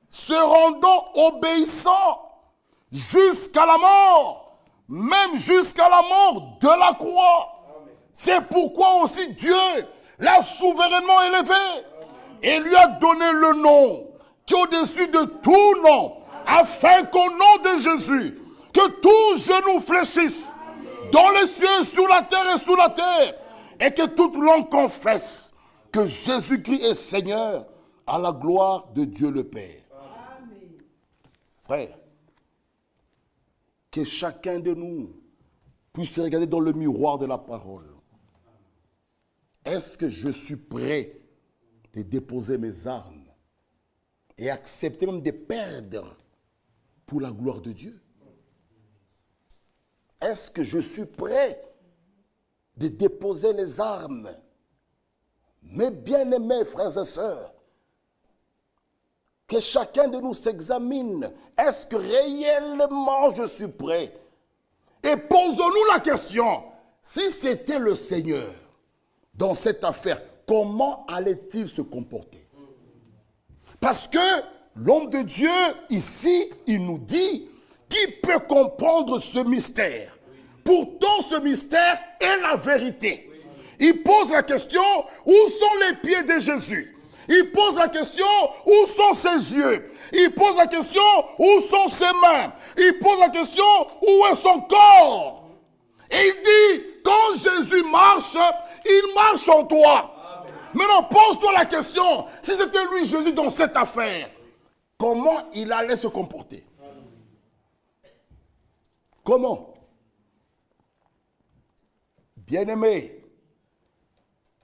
se rendant obéissant jusqu'à la mort, même jusqu'à la mort de la croix. C'est pourquoi aussi Dieu l'a souverainement élevé et lui a donné le nom qui est au-dessus de tout nom, afin qu'au nom de Jésus, que tout genou fléchisse, dans les cieux, sur la terre et sous la terre, et que toute langue confesse que Jésus-Christ est Seigneur, à la gloire de Dieu le Père. Amen. Frère, que chacun de nous puisse se regarder dans le miroir de la parole. Est-ce que je suis prêt de déposer mes armes et accepter même de perdre pour la gloire de Dieu? Est-ce que je suis prêt de déposer les armes? Mes bien-aimés frères et sœurs, que chacun de nous s'examine. Est-ce que réellement je suis prêt? Et posons-nous la question, si c'était le Seigneur dans cette affaire, comment allait-il se comporter? Parce que l'homme de Dieu, ici, il nous dit, qui peut comprendre ce mystère? Pourtant, ce mystère est la vérité. Il pose la question, où sont les pieds de Jésus? Il pose la question, où sont ses yeux? Il pose la question, où sont ses mains? Il pose la question, où est son corps? Et il dit, quand Jésus marche, il marche en toi. Amen. Maintenant, pose-toi la question, si c'était lui, Jésus, dans cette affaire, comment il allait se comporter? Comment? Bien-aimés,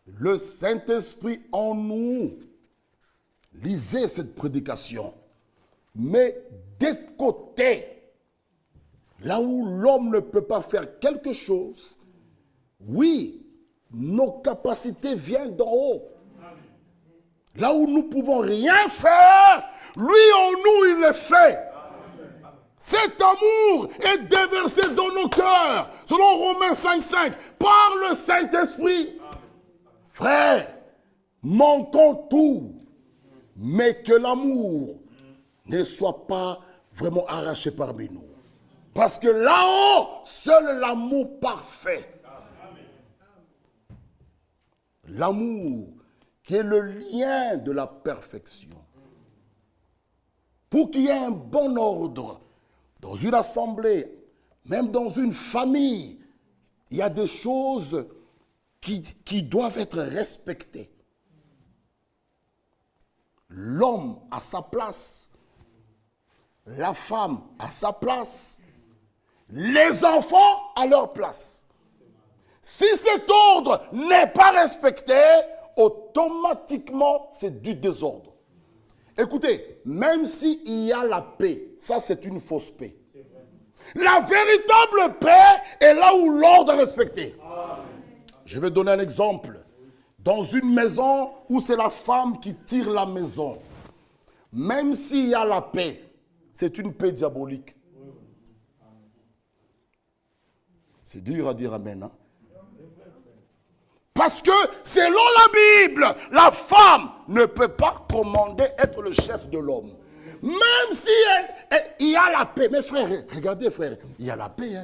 le Saint-Esprit en nous, lisez cette prédication, mais de côté, là où l'homme ne peut pas faire quelque chose, oui, nos capacités viennent d'en haut. Là où nous ne pouvons rien faire, lui en nous, il le fait. Cet amour est déversé dans nos cœurs, selon Romains 5,5, par le Saint-Esprit. Frère, manquons tout, mais que l'amour ne soit pas vraiment arraché parmi nous. Parce que là-haut, seul l'amour parfait. L'amour qui est le lien de la perfection. Pour qu'il y ait un bon ordre dans une assemblée, même dans une famille, il y a des choses qui doivent être respectées. L'homme a sa place, la femme a sa place, les enfants à leur place. Si cet ordre n'est pas respecté, automatiquement c'est du désordre. Écoutez, même s'il y a la paix, ça c'est une fausse paix. La véritable paix est là où l'ordre est respecté. Je vais donner un exemple. Dans une maison où c'est la femme qui tire la maison, même s'il y a la paix, c'est une paix diabolique. C'est dur à dire amen. Hein? Parce que selon la Bible, la femme ne peut pas commander être le chef de l'homme. Même si il y a la paix. Mais frère, regardez frère, il y a la paix. Hein,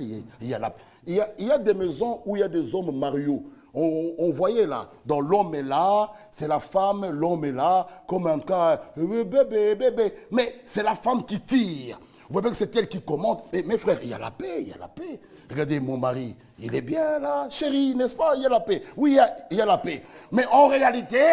il y a des maisons où il y a des hommes mariés. On voyait là, dans l'homme est là, c'est la femme, l'homme est là, comme un cas, bébé. Mais c'est la femme qui tire. Vous voyez que c'est elle qui commande. Mais mes frères, il y a la paix, il y a la paix. Regardez mon mari, il est bien là, chérie, n'est-ce pas? Il y a la paix. Oui, il y a la paix. Mais en réalité,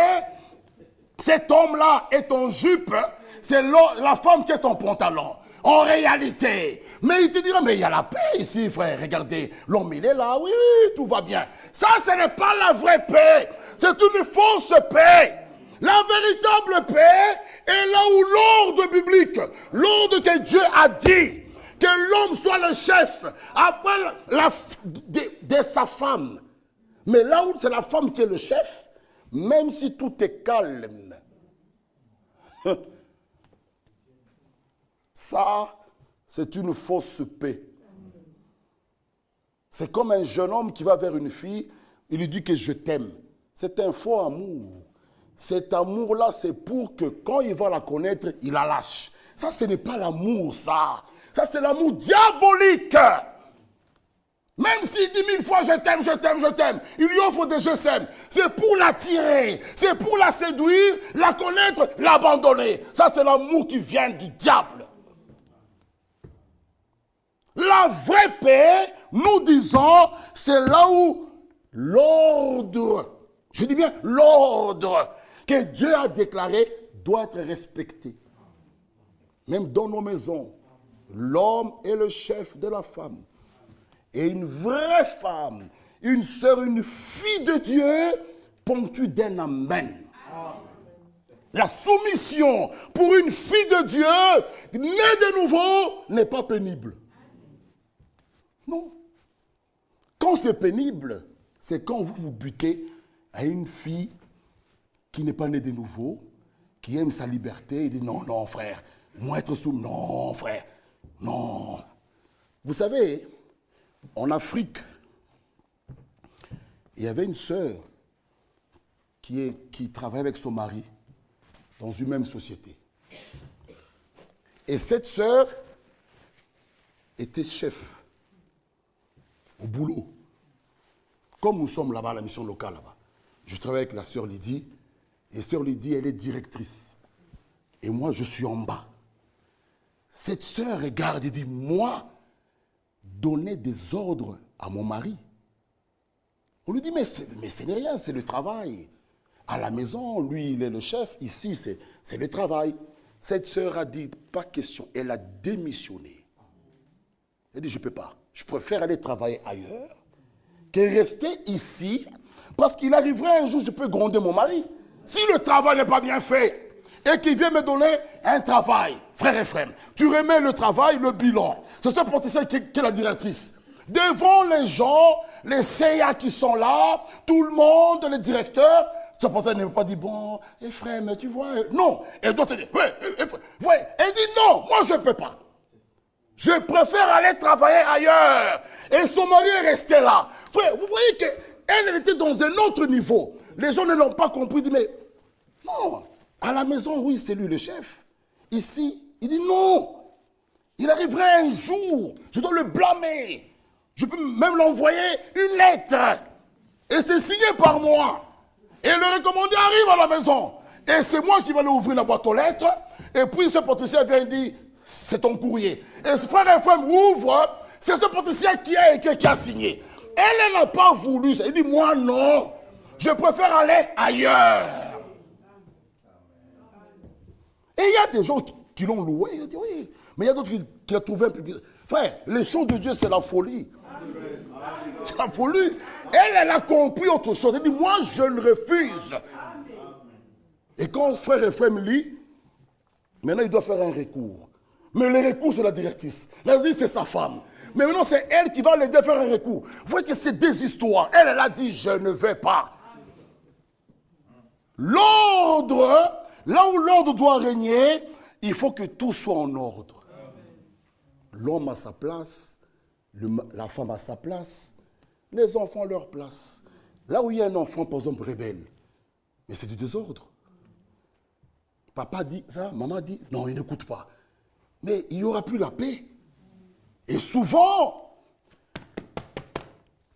cet homme-là est en jupe, c'est la femme qui est en pantalon. En réalité. Mais il te dira, mais il y a la paix ici, frère. Regardez, l'homme, il est là. Oui, tout va bien. Ça, ce n'est pas la vraie paix. C'est une fausse paix. La véritable paix est là où l'ordre biblique, l'ordre que Dieu a dit, que l'homme soit le chef après de sa femme. Mais là où c'est la femme qui est le chef, même si tout est calme, ça, c'est une fausse paix. C'est comme un jeune homme qui va vers une fille, il lui dit que je t'aime. C'est un faux amour. Cet amour-là, c'est pour que quand il va la connaître, il la lâche. Ça, ce n'est pas l'amour, ça. Ça, c'est l'amour diabolique. Même s'il dit 1000 fois je t'aime, je t'aime, je t'aime, il lui offre des je t'aime. C'est pour l'attirer, c'est pour la séduire, la connaître, l'abandonner. Ça, c'est l'amour qui vient du diable. La vraie paix, nous disons, c'est là où l'ordre, je dis bien l'ordre que Dieu a déclaré doit être respecté. Même dans nos maisons, l'homme est le chef de la femme. Et une vraie femme, une sœur, une fille de Dieu, ponctue d'un amen. La soumission pour une fille de Dieu, née de nouveau, n'est pas pénible. Non. Quand c'est pénible, c'est quand vous vous butez à une fille qui n'est pas née de nouveau, qui aime sa liberté, et dit non, non, frère, moi être soumis, non, frère, non. Vous savez, en Afrique, il y avait une sœur qui travaillait avec son mari dans une même société. Et cette sœur était chef au boulot. Comme nous sommes là-bas, à la mission locale là-bas, je travaille avec la sœur Lydie, et sœur Lydie, elle est directrice. Et moi, je suis en bas. Cette sœur regarde et dit, moi, donner des ordres à mon mari. On lui dit, mais ce n'est rien, c'est le travail. À la maison, lui, il est le chef. Ici, c'est le travail. Cette sœur a dit, pas question. Elle a démissionné. Elle dit, je ne peux pas. Je préfère aller travailler ailleurs que rester ici, parce qu'il arriverait un jour, je peux gronder mon mari. Si le travail n'est pas bien fait, et qu'il vient me donner un travail, frère et frère, tu remets le travail, le bilan. C'est ce politicien qui est la directrice. Devant les gens, les CIA qui sont là, tout le monde, les directeurs, ce politicien ne veut pas dire, bon, frère, mais tu vois, non. Elle doit se dire, ouais, elle dit non, moi je ne peux pas. Je préfère aller travailler ailleurs. Et son mari est resté là. Frère, vous voyez qu'elle était dans un autre niveau. les gens ne l'ont pas compris. Ils disent, mais non, à la maison, oui, c'est lui le chef. Ici, il dit non. Il arriverait un jour, je dois le blâmer. Je peux même l'envoyer une lettre. Et c'est signé par moi. Et le recommandé arrive à la maison. Et c'est moi qui vais aller ouvrir la boîte aux lettres. Et puis ce portier vient et dit, c'est ton courrier. Et ce frère et frère ouvre, c'est ce portier qui a écrit, qui a signé. Elle n'a pas voulu. Elle dit, moi non. Je préfère aller ailleurs. Et il y a des gens qui l'ont loué. Ils disent, oui. Mais il y a d'autres qui l'ont trouvé un peu bizarre. Frère, les choses de Dieu, c'est la folie. C'est la folie. Elle a compris autre chose. Elle dit, moi, je ne refuse. Et quand frère et frère me lit, maintenant, il doit faire un recours. Mais le recours, c'est la directrice. La directrice, c'est sa femme. Mais maintenant, c'est elle qui va l'aider à faire un recours. Vous voyez que c'est des histoires. Elle a dit, je ne vais pas. L'ordre, là où l'ordre doit régner, il faut que tout soit en ordre. L'homme a sa place, la femme a sa place, les enfants leur place. Là où il y a un enfant, par exemple, rebelle, mais c'est du désordre. Papa dit ça, maman dit, non, il n'écoute pas. Mais il n'y aura plus la paix. Et souvent,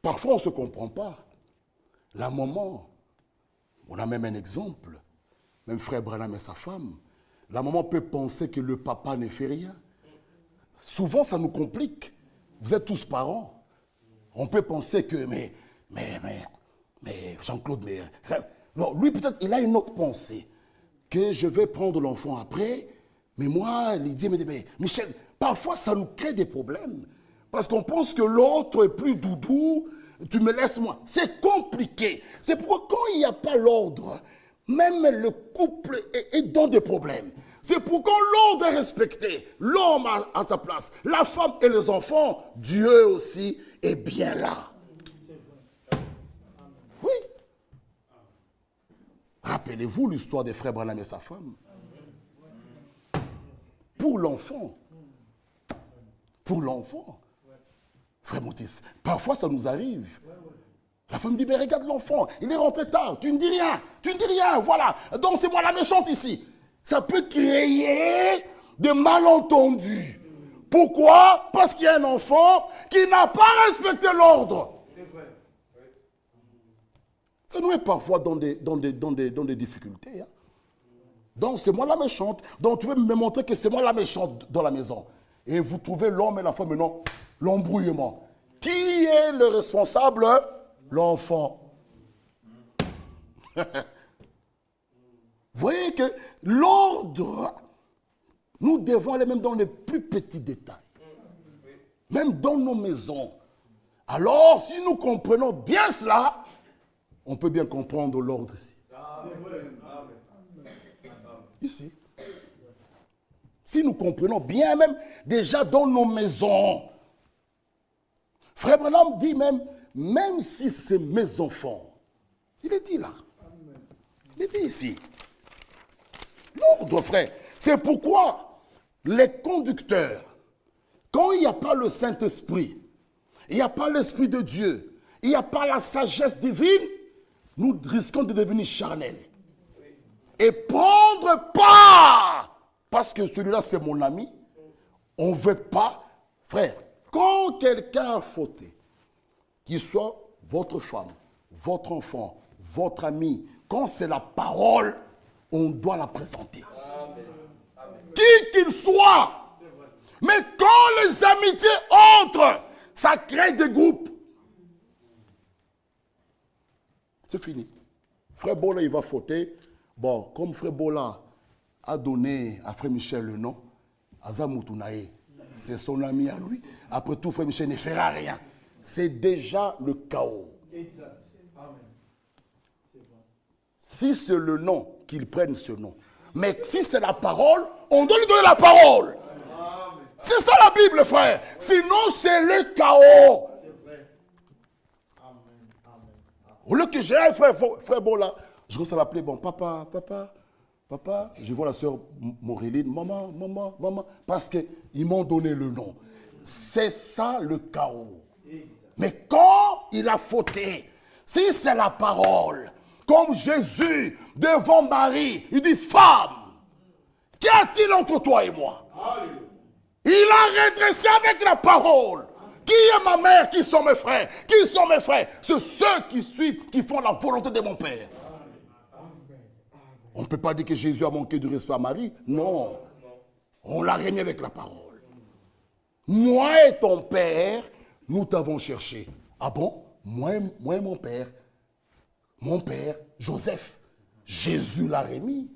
parfois on ne se comprend pas. La maman, on a même un exemple, même frère Branham et sa femme, la maman peut penser que le papa ne fait rien. Souvent, ça nous complique. Vous êtes tous parents. On peut penser que, mais Jean-Claude, non, lui peut-être, il a une autre pensée. Que je vais prendre l'enfant après, mais moi, il dit, mais Michel, parfois ça nous crée des problèmes. Parce qu'on pense que l'autre est plus doudou, tu me laisses moi. C'est compliqué. C'est pourquoi quand il n'y a pas l'ordre, même le couple est dans des problèmes. C'est pourquoi l'ordre est respecté. L'homme a sa place. La femme et les enfants, Dieu aussi est bien là. Oui. Rappelez-vous l'histoire des frères Branham et sa femme. Pour l'enfant. Frère Moutis, parfois ça nous arrive. La femme dit, mais regarde l'enfant, il est rentré tard, tu ne dis rien, voilà. Donc c'est moi la méchante ici. Ça peut créer des malentendus. Pourquoi? Parce qu'il y a un enfant qui n'a pas respecté l'ordre. C'est vrai. Ça nous met parfois dans des difficultés. Hein. Donc c'est moi la méchante. Donc tu veux me montrer que c'est moi la méchante dans la maison. Et vous trouvez l'homme et la femme maintenant, l'embrouillement. Qui est le responsable? L'enfant. Vous voyez que l'ordre, nous devons aller même dans les plus petits détails. Même dans nos maisons. Alors, si nous comprenons bien cela, on peut bien comprendre l'ordre ici. Ici. Si nous comprenons bien, même déjà dans nos maisons. Frère Branham dit même si c'est mes enfants, il est dit là. Il est dit ici. L'ordre, frère. C'est pourquoi les conducteurs, quand il n'y a pas le Saint-Esprit, il n'y a pas l'Esprit de Dieu, il n'y a pas la sagesse divine, nous risquons de devenir charnels. Et prendre part, parce que celui-là c'est mon ami, on ne veut pas, frère, quand quelqu'un a fauté, qu'il soit votre femme, votre enfant, votre ami, quand c'est la parole, on doit la présenter. Amen. Qui qu'il soit. Mais quand les amitiés entrent, ça crée des groupes. C'est fini. Frère Bola, il va fauter. Bon, comme Frère Bola a donné à Frère Michel le nom, Azamoutunae, c'est son ami à lui. Après tout, Frère Michel ne fera rien. C'est déjà le chaos. Exact. Amen. Si c'est le nom, qu'ils prennent ce nom. Mais si c'est la parole, on doit lui donner la parole. Amen. C'est ça la Bible, frère. Sinon, c'est le chaos. C'est vrai. Amen. Au lieu que j'ai un frère Bola, je commence à l'appeler, bon, papa, je vois la sœur Mauréline, maman, parce qu'ils m'ont donné le nom. C'est ça le chaos. Exact. Mais quand il a fauté, si c'est la parole, comme Jésus devant Marie. Il dit, femme, qu'y a-t-il entre toi et moi? Il a redressé avec la parole. Qui est ma mère? Qui sont mes frères? Qui sont mes frères? C'est ceux qui suivent, qui font la volonté de mon Père. On ne peut pas dire que Jésus a manqué de respect à Marie. Non. On l'a remis avec la parole. Moi et ton père, nous t'avons cherché. Ah bon? Moi et mon père, Joseph, Jésus l'a remis.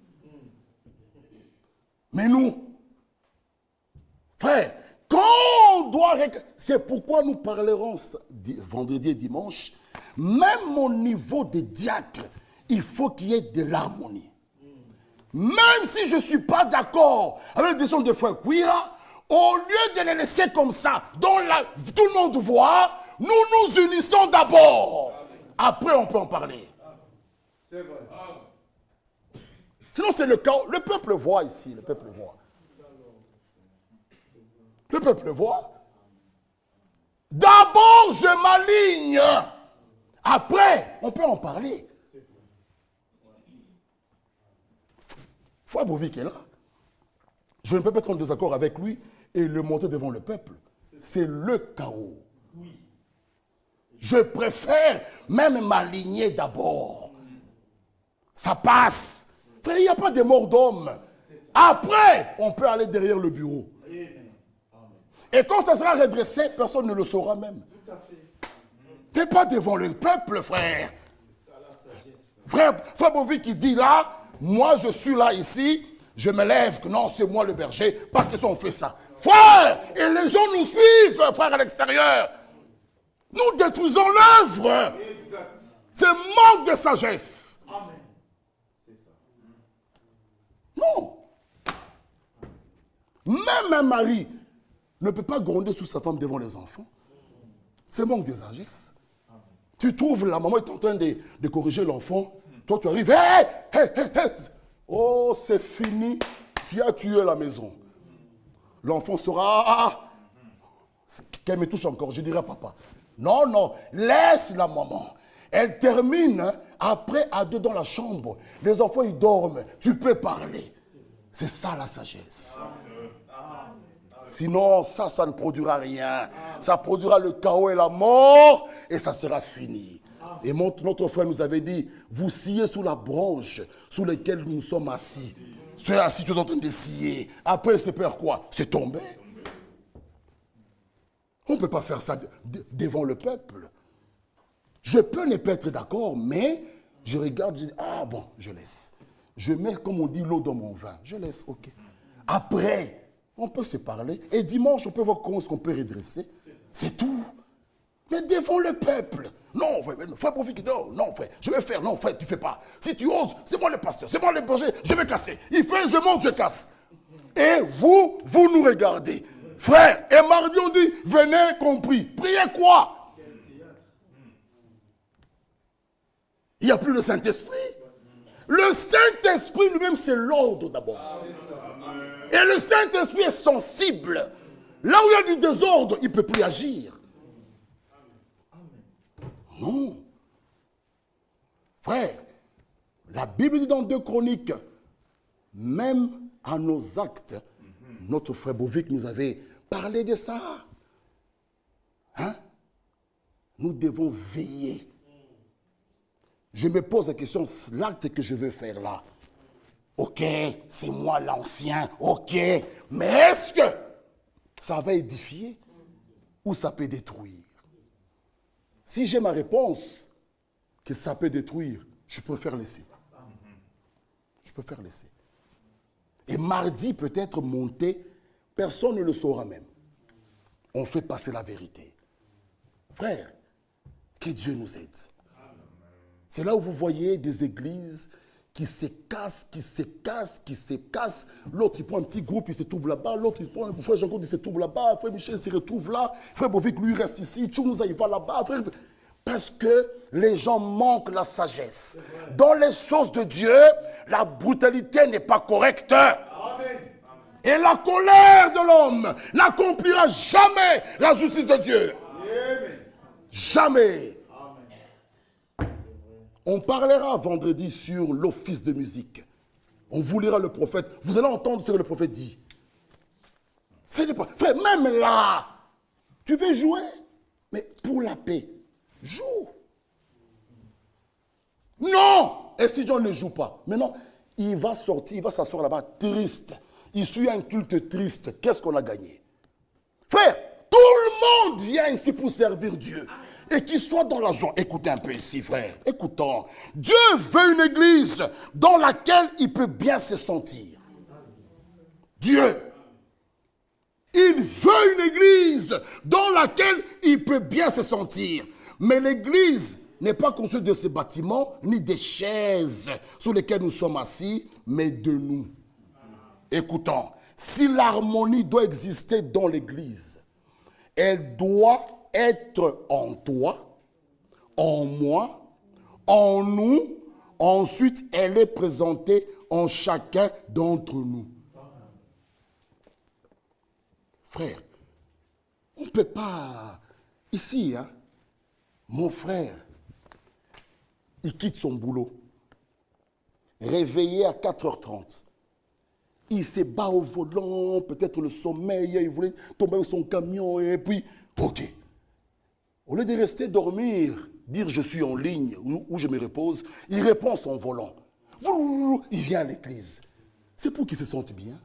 Mais nous, frère, quand on doit... C'est pourquoi nous parlerons vendredi et dimanche, même au niveau des diacres, il faut qu'il y ait de l'harmonie. Même si je ne suis pas d'accord avec les décisions de Frère Kouira, au lieu de les laisser comme ça, dont tout le monde voit, nous nous unissons d'abord. Après, on peut en parler. C'est vrai. Sinon, c'est le chaos. Le peuple voit ici, le peuple voit. Le peuple voit. D'abord, je m'aligne. Après, on peut en parler. Frère Bovik est là. Je ne peux pas être en désaccord avec lui et le monter devant le peuple. C'est le chaos. Je préfère même m'aligner d'abord. Ça passe. Frère, il n'y a pas de mort d'homme. Après, on peut aller derrière le bureau. Et quand ça sera redressé, personne ne le saura même. Mais pas devant le peuple, frère. Frère Bovik qui dit là, moi je suis là ici, je me lève, que non, c'est moi le berger, pas que ça on fait ça. Frère, et les gens nous suivent, frère, à l'extérieur. Nous détruisons l'œuvre. C'est manque de sagesse. Amen. C'est ça. Non. Même un mari ne peut pas gronder sous sa femme devant les enfants. C'est manque de sagesse. Tu trouves la maman est en train de corriger l'enfant. Toi, tu arrives. Hey, hey, hey, hey. Oh, c'est fini. Tu as tué la maison. L'enfant sera... qu'elle me touche encore. Je dirai papa. Non, non. Laisse la maman. Elle termine. Après, à deux dans la chambre. Les enfants, ils dorment. Tu peux parler. C'est ça la sagesse. Sinon, ça ne produira rien. Ça produira le chaos et la mort, et ça sera fini. Et notre frère nous avait dit, vous sciez sous la branche sous laquelle nous sommes assis. C'est assis, tu es en train de scier. Après, c'est faire quoi? C'est tomber. On ne peut pas faire ça devant le peuple. Je peux ne pas être d'accord, mais je regarde, je dis, ah bon, je laisse. Je mets, comme on dit, l'eau dans mon vin. Je laisse, ok. Après, on peut se parler. Et dimanche, on peut voir comment est-ce qu'on peut redresser. C'est tout. Mais devant le peuple. Non, frère Profit, non, frère, je vais faire. Non, frère, tu ne fais pas. Si tu oses, c'est moi le pasteur, c'est moi le berger, je vais casser. Il fait, je monte, je casse. Et vous nous regardez. Frère, et mardi, on dit, venez compris. Priez quoi? Il n'y a plus le Saint-Esprit. Le Saint-Esprit lui-même, c'est l'ordre d'abord. Et le Saint-Esprit est sensible. Là où il y a du désordre, il ne peut plus agir. Non. Frère, la Bible dit dans 2 Chroniques, même à nos actes, notre frère Bovik nous avait parlé de ça. Hein? Nous devons veiller. Je me pose la question, l'acte que je veux faire là, ok, c'est moi l'ancien, ok, mais est-ce que ça va édifier ou ça peut détruire? Si j'ai ma réponse que ça peut détruire, je préfère laisser. Je préfère laisser. Et mardi peut-être monter, personne ne le saura même. On fait passer la vérité. Frère, que Dieu nous aide. C'est là où vous voyez des églises qui se cassent, qui se cassent, qui se cassent. L'autre, il prend un petit groupe, il se trouve là-bas. L'autre, il prend un frère Jean-Claude, il se trouve là-bas. Frère Michel se retrouve là. Frère Bovik, lui, reste ici. Tchounouza, il va là-bas. Parce que les gens manquent la sagesse. Dans les choses de Dieu, la brutalité n'est pas correcte. Amen. Et la colère de l'homme n'accomplira jamais la justice de Dieu. Amen. Jamais. On parlera vendredi sur l'office de musique. On vous lira le prophète. Vous allez entendre ce que le prophète dit. Frère, même là, tu veux jouer, mais pour la paix, joue. Non! Et si John ne joue pas, maintenant, il va sortir, il va s'asseoir là-bas triste. Il suit un culte triste. Qu'est-ce qu'on a gagné? Frère, tout le monde vient ici pour servir Dieu. Et qu'il soit dans la joie. Écoutez un peu ici, frère. Écoutons. Dieu veut une église dans laquelle il peut bien se sentir. Dieu. Il veut une église dans laquelle il peut bien se sentir. Mais l'église n'est pas construite de ces bâtiments, ni des chaises sur lesquelles nous sommes assis, mais de nous. Écoutons. Si l'harmonie doit exister dans l'église, elle doit être en toi, en moi, en nous. Ensuite, elle est présentée en chacun d'entre nous. Frère, on ne peut pas... Ici, hein, mon frère, il quitte son boulot, réveillé à 4h30. Il se bat au volant, peut-être le sommeil, il voulait tomber dans son camion, et puis, ok. Au lieu de rester dormir, dire je suis en ligne, ou je me repose, il répond à son volant. Il vient à l'église. C'est pour qu'il se sente bien.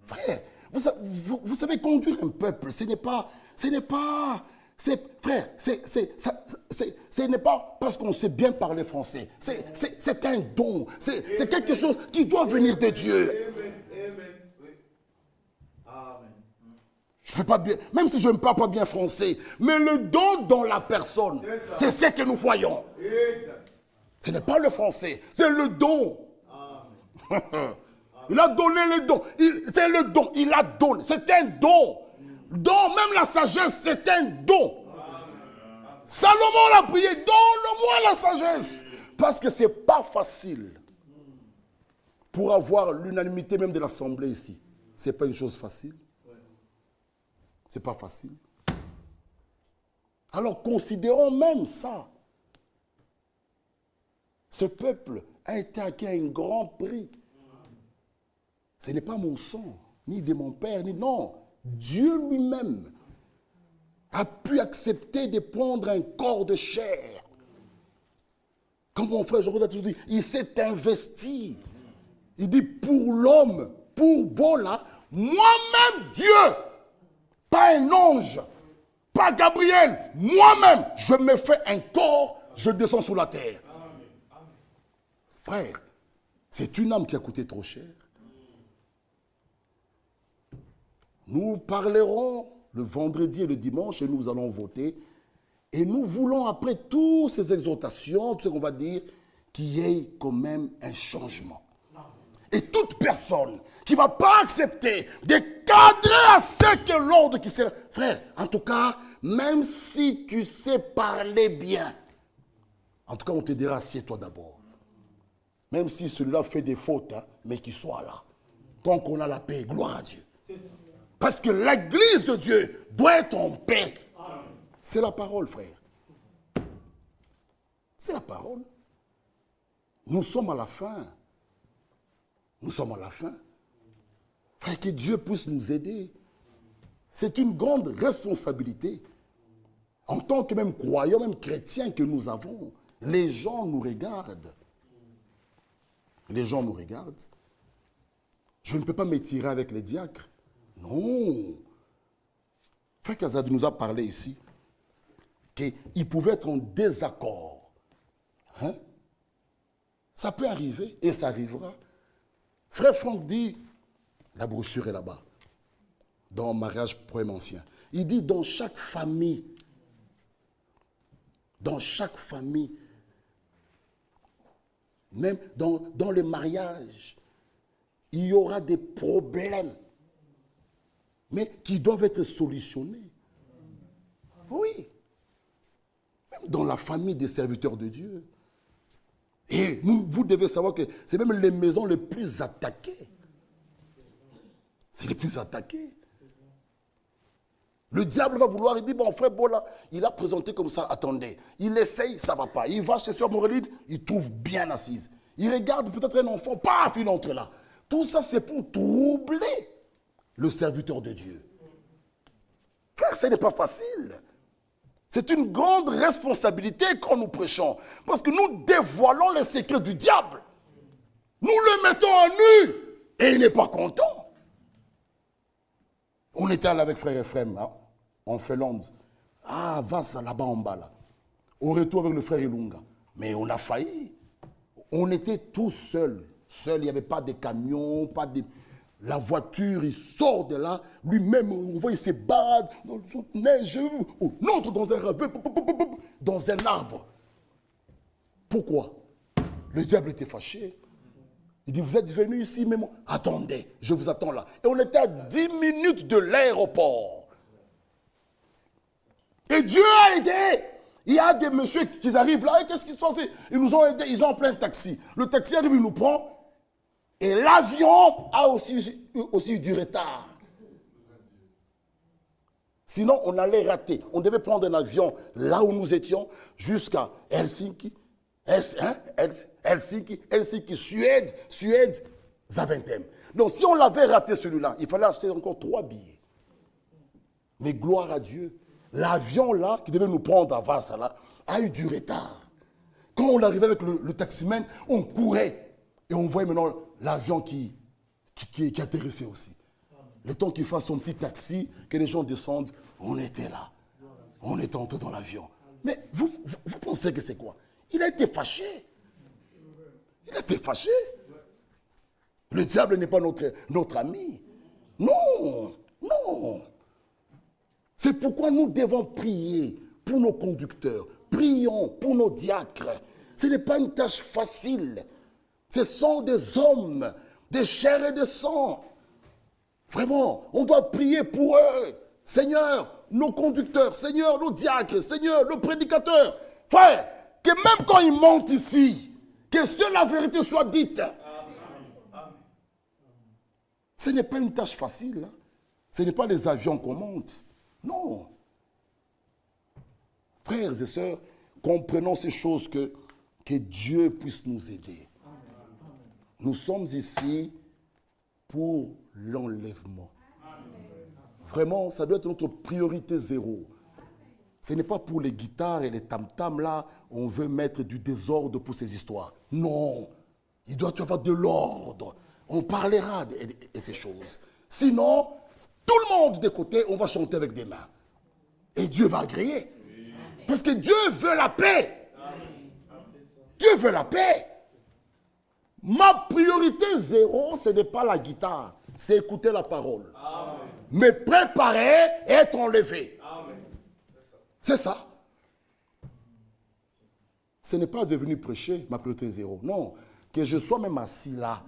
Frère, vous savez, conduire un peuple, ce n'est pas, frère, ce n'est pas parce qu'on sait bien parler français. C'est un don. C'est quelque chose qui doit venir de Dieu. Amen. Je fais pas bien, même si je ne parle pas bien français, mais le don dans la personne, c'est ce que nous voyons. Exact. Ce n'est pas le français, c'est le don. Amen. Il a donné le don. C'est le don. Il a donné. C'est un don. Don, même la sagesse, c'est un don. Salomon l'a prié, donne-moi la sagesse. Parce que ce n'est pas facile. Pour avoir l'unanimité même de l'Assemblée ici. Ce n'est pas une chose facile. Ce n'est pas facile. Alors considérons même ça. Ce peuple a été acquis à un grand prix. Ce n'est pas mon sang, ni de mon père, ni non. Dieu lui-même a pu accepter de prendre un corps de chair. Comme mon frère Jean-Claude a toujours dit, il s'est investi. Il dit, pour l'homme, pour Bola, moi-même Dieu, pas un ange, pas Gabriel, moi-même, je me fais un corps, je descends sous la terre. Frère, c'est une âme qui a coûté trop cher. Nous parlerons le vendredi et le dimanche et nous allons voter. Et nous voulons, après toutes ces exhortations, tout ce qu'on va dire, qu'il y ait quand même un changement. Et toute personne qui ne va pas accepter de cadrer à ce que l'ordre qui sert. Frère, en tout cas, même si tu sais parler bien, en tout cas, on te dira, assieds-toi d'abord. Même si celui-là fait des fautes, hein, mais qu'il soit là. Tant qu'on a la paix, gloire à Dieu. C'est ça. Parce que l'église de Dieu doit être en paix. C'est la parole, frère. C'est la parole. Nous sommes à la fin. Nous sommes à la fin. Frère, que Dieu puisse nous aider. C'est une grande responsabilité. En tant que même croyants, même chrétiens que nous avons, les gens nous regardent. Les gens nous regardent. Je ne peux pas m'étirer avec les diacres. Non. Frère Kazad nous a parlé ici qu'il pouvait être en désaccord. Hein? Ça peut arriver et ça arrivera. Frère Franck dit, la brochure est là-bas, dans Mariage Poème Ancien. Il dit dans chaque famille, même dans le mariage, il y aura des problèmes, mais qui doivent être solutionnés. Oui. Même dans la famille des serviteurs de Dieu. Et vous devez savoir que c'est même les maisons les plus attaquées. C'est les plus attaquées. Le diable va vouloir, il dit, bon frère Bola, il a présenté comme ça, attendez, il essaye, ça ne va pas. Il va chez Sœur Moreline, il trouve bien assise. Il regarde peut-être un enfant, paf, il entre là. Tout ça, c'est pour troubler le serviteur de Dieu. Frère, ce n'est pas facile. C'est une grande responsabilité quand nous prêchons. Parce que nous dévoilons les secrets du diable. Nous le mettons à nu. Et il n'est pas content. On était allé avec frère Ephraim, hein, en Finlande. Ah, Vassa, là-bas en bas, là. Au retour avec le frère Ilunga. Mais on a failli. On était tous seuls. Seuls, il n'y avait pas de camions, pas de... La voiture, il sort de là. Lui-même, on voit, il se balade dans la neige. On entre dans un ravin, dans un arbre. Pourquoi? Le diable était fâché. Il dit, vous êtes venus ici, mais moi, attendez, je vous attends là. Et on était à 10 minutes de l'aéroport. Et Dieu a aidé. Il y a des messieurs qui arrivent là, et qu'est-ce qui se passe? Ils nous ont aidés, ils ont appelé un taxi. Le taxi arrive, il nous prend, et l'avion a aussi eu du retard. Sinon, on allait rater. On devait prendre un avion là où nous étions, jusqu'à Helsinki. Helsinki, Suède, Zaventem. Donc si on l'avait raté celui-là, il fallait acheter encore 3 billets. Mais gloire à Dieu, l'avion là, qui devait nous prendre à Vassa là, a eu du retard. Quand on arrivait avec le taximan, on courait. Et on voyait maintenant l'avion qui atterrissait aussi. Le temps qu'il fasse son petit taxi, que les gens descendent, on était là. On était entré dans l'avion. Mais vous pensez que c'est quoi? Il a été fâché. Il a été fâché. Le diable n'est pas notre ami. Non, non. C'est pourquoi nous devons prier pour nos conducteurs. Prions pour nos diacres. Ce n'est pas une tâche facile. Ce sont des hommes, de chair et de sang. Vraiment, on doit prier pour eux. Seigneur, nos conducteurs, Seigneur, nos diacres, Seigneur, nos prédicateurs. Frère, que même quand ils montent ici, que seule la vérité soit dite. Amen. Ce n'est pas une tâche facile. Hein. Ce n'est pas les avions qu'on monte. Non. Frères et sœurs, comprenons ces choses que Dieu puisse nous aider. Nous sommes ici pour l'enlèvement. Vraiment, ça doit être notre priorité zéro. Ce n'est pas pour les guitares et les tam-tams là, on veut mettre du désordre pour ces histoires. Non, il doit y avoir de l'ordre. On parlera de ces choses. Sinon, tout le monde des côtés, on va chanter avec des mains. Et Dieu va agréer. Parce que Dieu veut la paix. Dieu veut la paix. Ma priorité zéro, ce n'est pas la guitare, c'est écouter la parole. Amen. Me préparer et être enlevé. Amen. C'est ça. Ce n'est pas devenu prêcher, ma priorité zéro. Non, que je sois même assis là.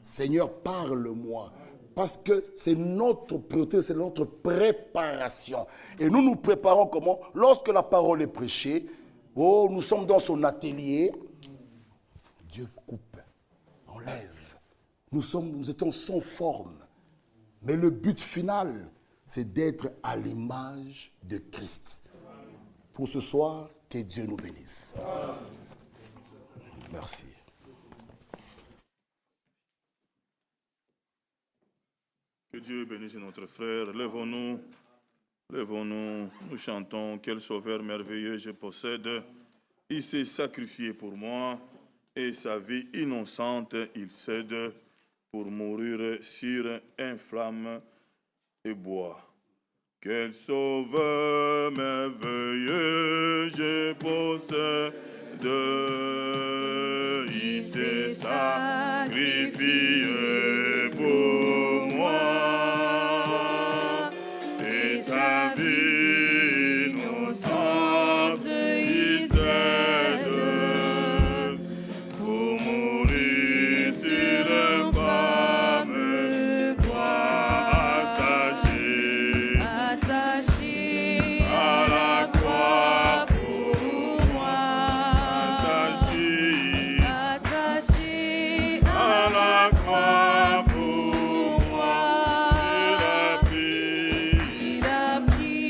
Seigneur, parle-moi. Parce que c'est notre priorité, c'est notre préparation. Et nous nous préparons comment? Lorsque la parole est prêchée, oh, nous sommes dans son atelier, Dieu coupe. Enlève. Nous étions sans forme. Mais le but final, c'est d'être à l'image de Christ. Pour ce soir, que Dieu nous bénisse. Merci. Que Dieu bénisse notre frère. Lèvons-nous, nous chantons. Quel sauveur merveilleux je possède. Il s'est sacrifié pour moi. Et sa vie innocente, il cède pour mourir sur un flamme et bois. Quel sauveur merveilleux je possède, il s'est sacrifié pour moi. Et sa vie innocente, il cède. Il a pris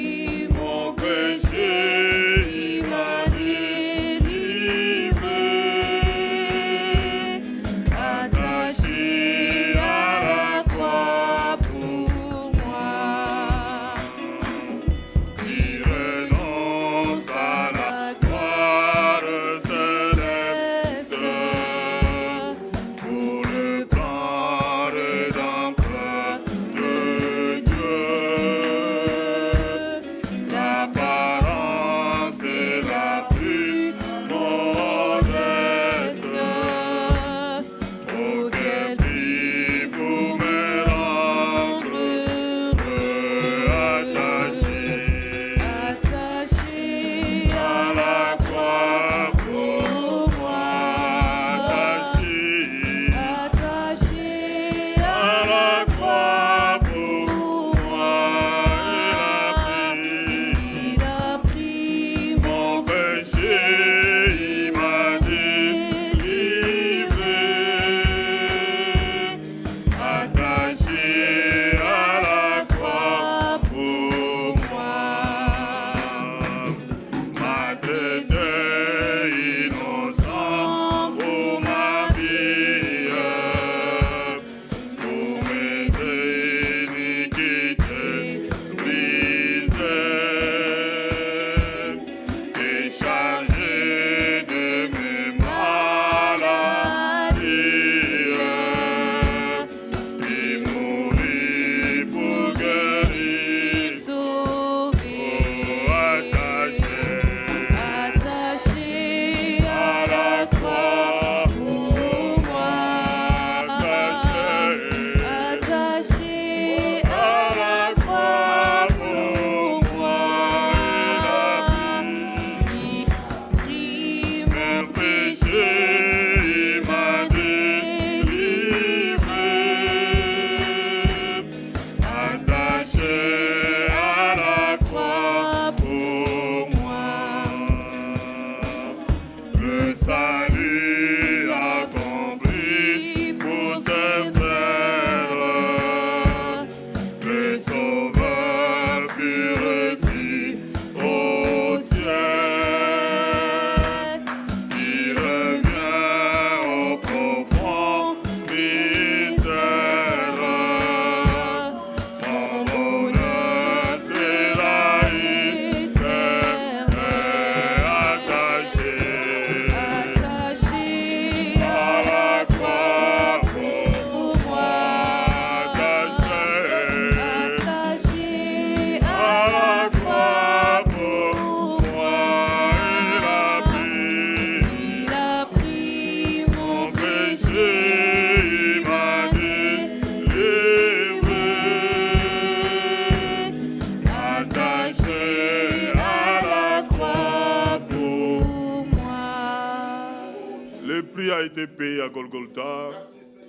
a été payé à Golgotha.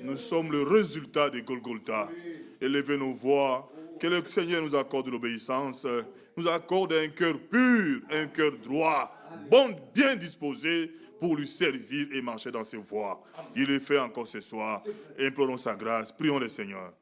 Nous sommes le résultat de Golgotha. Élevez nos voix. Que le Seigneur nous accorde l'obéissance, nous accorde un cœur pur, un cœur droit, bon, bien disposé pour lui servir et marcher dans ses voies. Il le fait encore ce soir. Implorons sa grâce. Prions le Seigneur.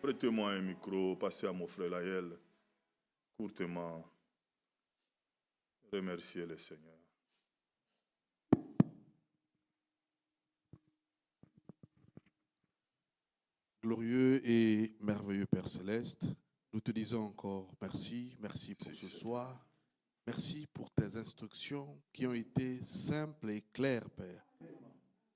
Prêtez-moi un micro, passez à mon frère Laël, courtement, remercier le Seigneur. Glorieux et merveilleux Père Céleste, nous te disons encore merci, merci pour ce soir. Merci pour tes instructions qui ont été simples et claires, Père.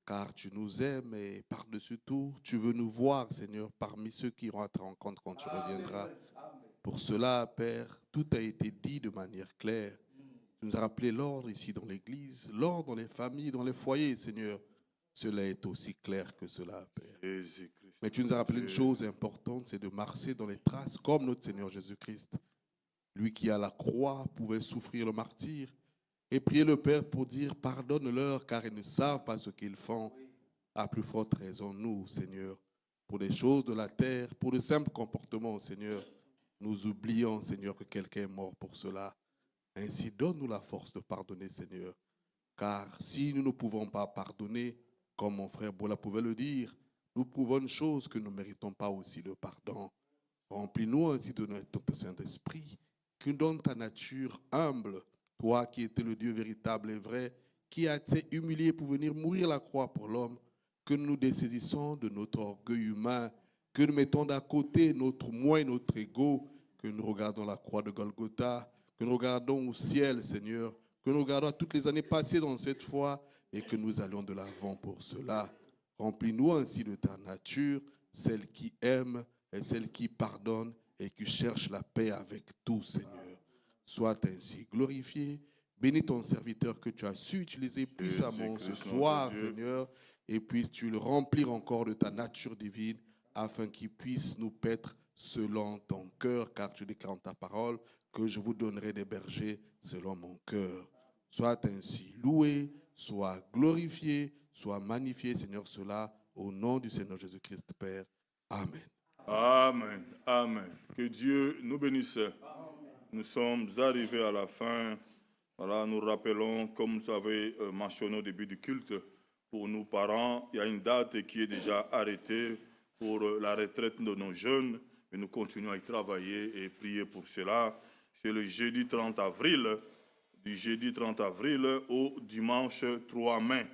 Car tu nous aimes et par-dessus tout, tu veux nous voir, Seigneur, parmi ceux qui iront à ta rencontre quand tu reviendras. Pour cela, Père, tout a été dit de manière claire. Tu nous as rappelé l'ordre ici dans l'Église, l'ordre dans les familles, dans les foyers, Seigneur. Cela est aussi clair que cela, Père. Mais tu nous as rappelé une chose importante, c'est de marcher dans les traces comme notre Seigneur Jésus-Christ. Lui qui à la croix pouvait souffrir le martyre et prier le Père pour dire « Pardonne-leur car ils ne savent pas ce qu'ils font ». À plus forte raison, nous, Seigneur, pour les choses de la terre, pour le simple comportement, Seigneur, nous oublions, Seigneur, que quelqu'un est mort pour cela. Ainsi, donne-nous la force de pardonner, Seigneur. Car si nous ne pouvons pas pardonner, comme mon frère Bola pouvait le dire, nous prouvons une chose que nous ne méritons pas aussi le pardon. Remplis-nous ainsi de notre Saint-Esprit, que nous donne ta nature humble, toi qui étais le Dieu véritable et vrai, qui a été humilié pour venir mourir à la croix pour l'homme, que nous nous dessaisissons de notre orgueil humain, que nous mettons d'à côté notre moi et notre ego, que nous regardons la croix de Golgotha, que nous regardons au ciel, Seigneur, que nous regardons toutes les années passées dans cette foi et que nous allions de l'avant pour cela. Remplis-nous ainsi de ta nature, celle qui aime et celle qui pardonne et qui cherche la paix avec tout, Seigneur. Sois ainsi glorifié. Bénis ton serviteur que tu as su utiliser puissamment ce soir, Seigneur, et puisses-tu le remplir encore de ta nature divine afin qu'il puisse nous paître selon ton cœur, car tu déclares dans ta parole que je vous donnerai des bergers selon mon cœur. Sois ainsi loué, sois glorifié, sois magnifié, Seigneur, cela au nom du Seigneur Jésus-Christ, Père. Amen. Amen. Amen. Que Dieu nous bénisse. Nous sommes arrivés à la fin. Voilà, nous rappelons, comme vous avez mentionné au début du culte, pour nous parents, il y a une date qui est déjà arrêtée pour la retraite de nos jeunes. Et nous continuons à y travailler et prier pour cela. C'est le jeudi 30 avril, du jeudi 30 avril au dimanche 3 mai.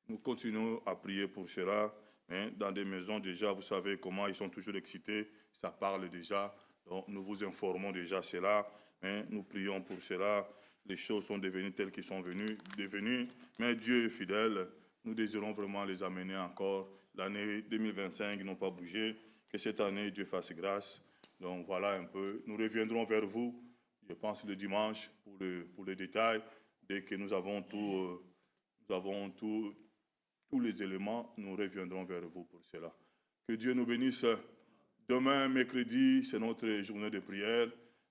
Nous continuons à prier pour cela. Hein, dans des maisons déjà, vous savez comment ils sont toujours excités, ça parle déjà. Donc nous vous informons déjà cela. Hein, nous prions pour cela. Les choses sont devenues telles qu'elles sont devenues. Mais Dieu est fidèle. Nous désirons vraiment les amener encore. L'année 2025 n'ont pas bougé. Que cette année, Dieu fasse grâce. Donc voilà un peu. Nous reviendrons vers vous, je pense le dimanche, pour les détails. Dès que nous avons tous les éléments, nous reviendrons vers vous pour cela. Que Dieu nous bénisse. Demain, mercredi, c'est notre journée de prière,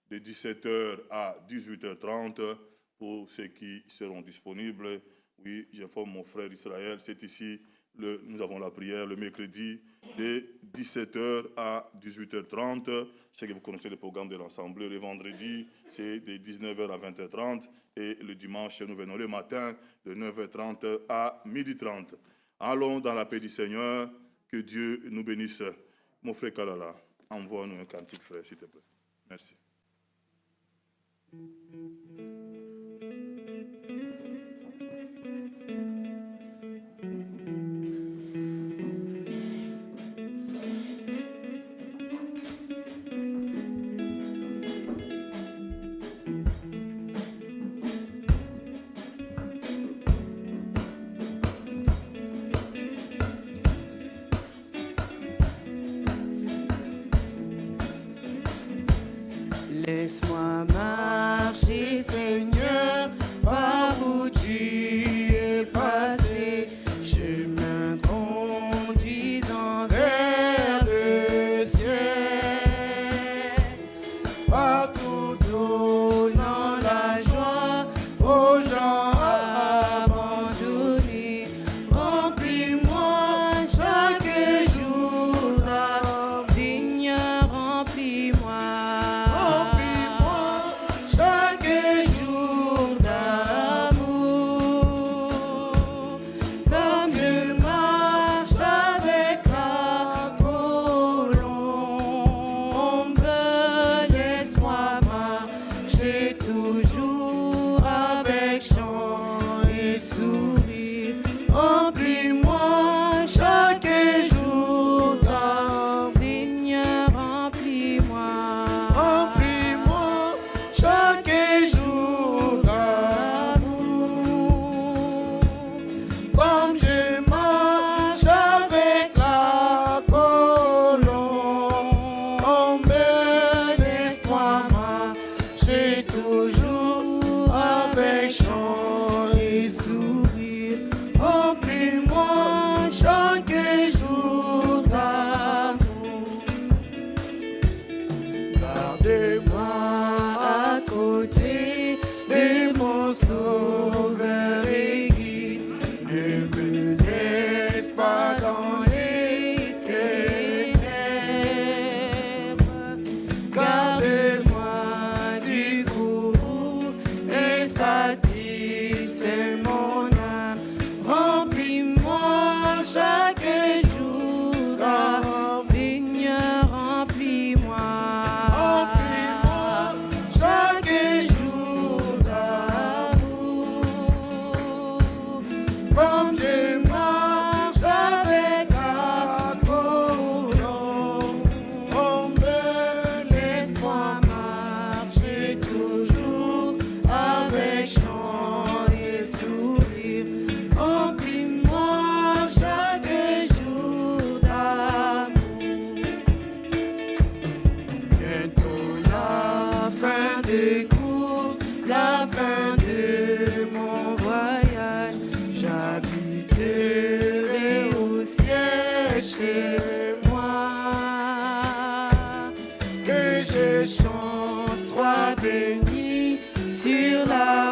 de 17h à 18h30, pour ceux qui seront disponibles. Oui, j'informe mon frère Israël, c'est ici, nous avons la prière le mercredi, de 17h à 18h30. C'est que vous connaissez le programme de l'Assemblée. Le vendredi, c'est de 19h à 20h30. Et le dimanche, nous venons le matin, de 9h30 à 12h30. Allons dans la paix du Seigneur. Que Dieu nous bénisse. Mon frère Kalala, envoie-nous un cantique, frère, s'il te plaît. Merci. Laisse-moi marcher, Seigneur, par où tu es passé, chemin conduisant vers le ciel, partout donnant la joie aux gens abandonnés. Remplis-moi chaque jour, Seigneur, remplis-moi. Chaque jour d'amour, comme je marche avec la colombe, toujours avec chant et sourire. Remplis-moi chaque jour d'amour. Seigneur, remplis-moi. Remplis-moi chaque jour d'amour. Comme je marche avec la colombe, on me laisse-moi marcher toujours avec chant et sourire. Remplis-moi chaque jour d'amour. Garde-moi à côté de mon sauveur et guide. Ne me laisse pas dans les ténèbres. Garde-moi du courroux et satisfais mon âme. Remplis-moi chaque jour d'amour. Seigneur, remplis-moi. Remplis-moi chaque jour d'amour. Comme je marche avec la colombe, on me laisse-moi marcher toujours avec chant et sourire. Remplis-moi chaque jour d'amour. Bientôt la fin de course, la fin de mon voyage. J'habiterai au ciel chez moi. Que je chante, sois béni sur la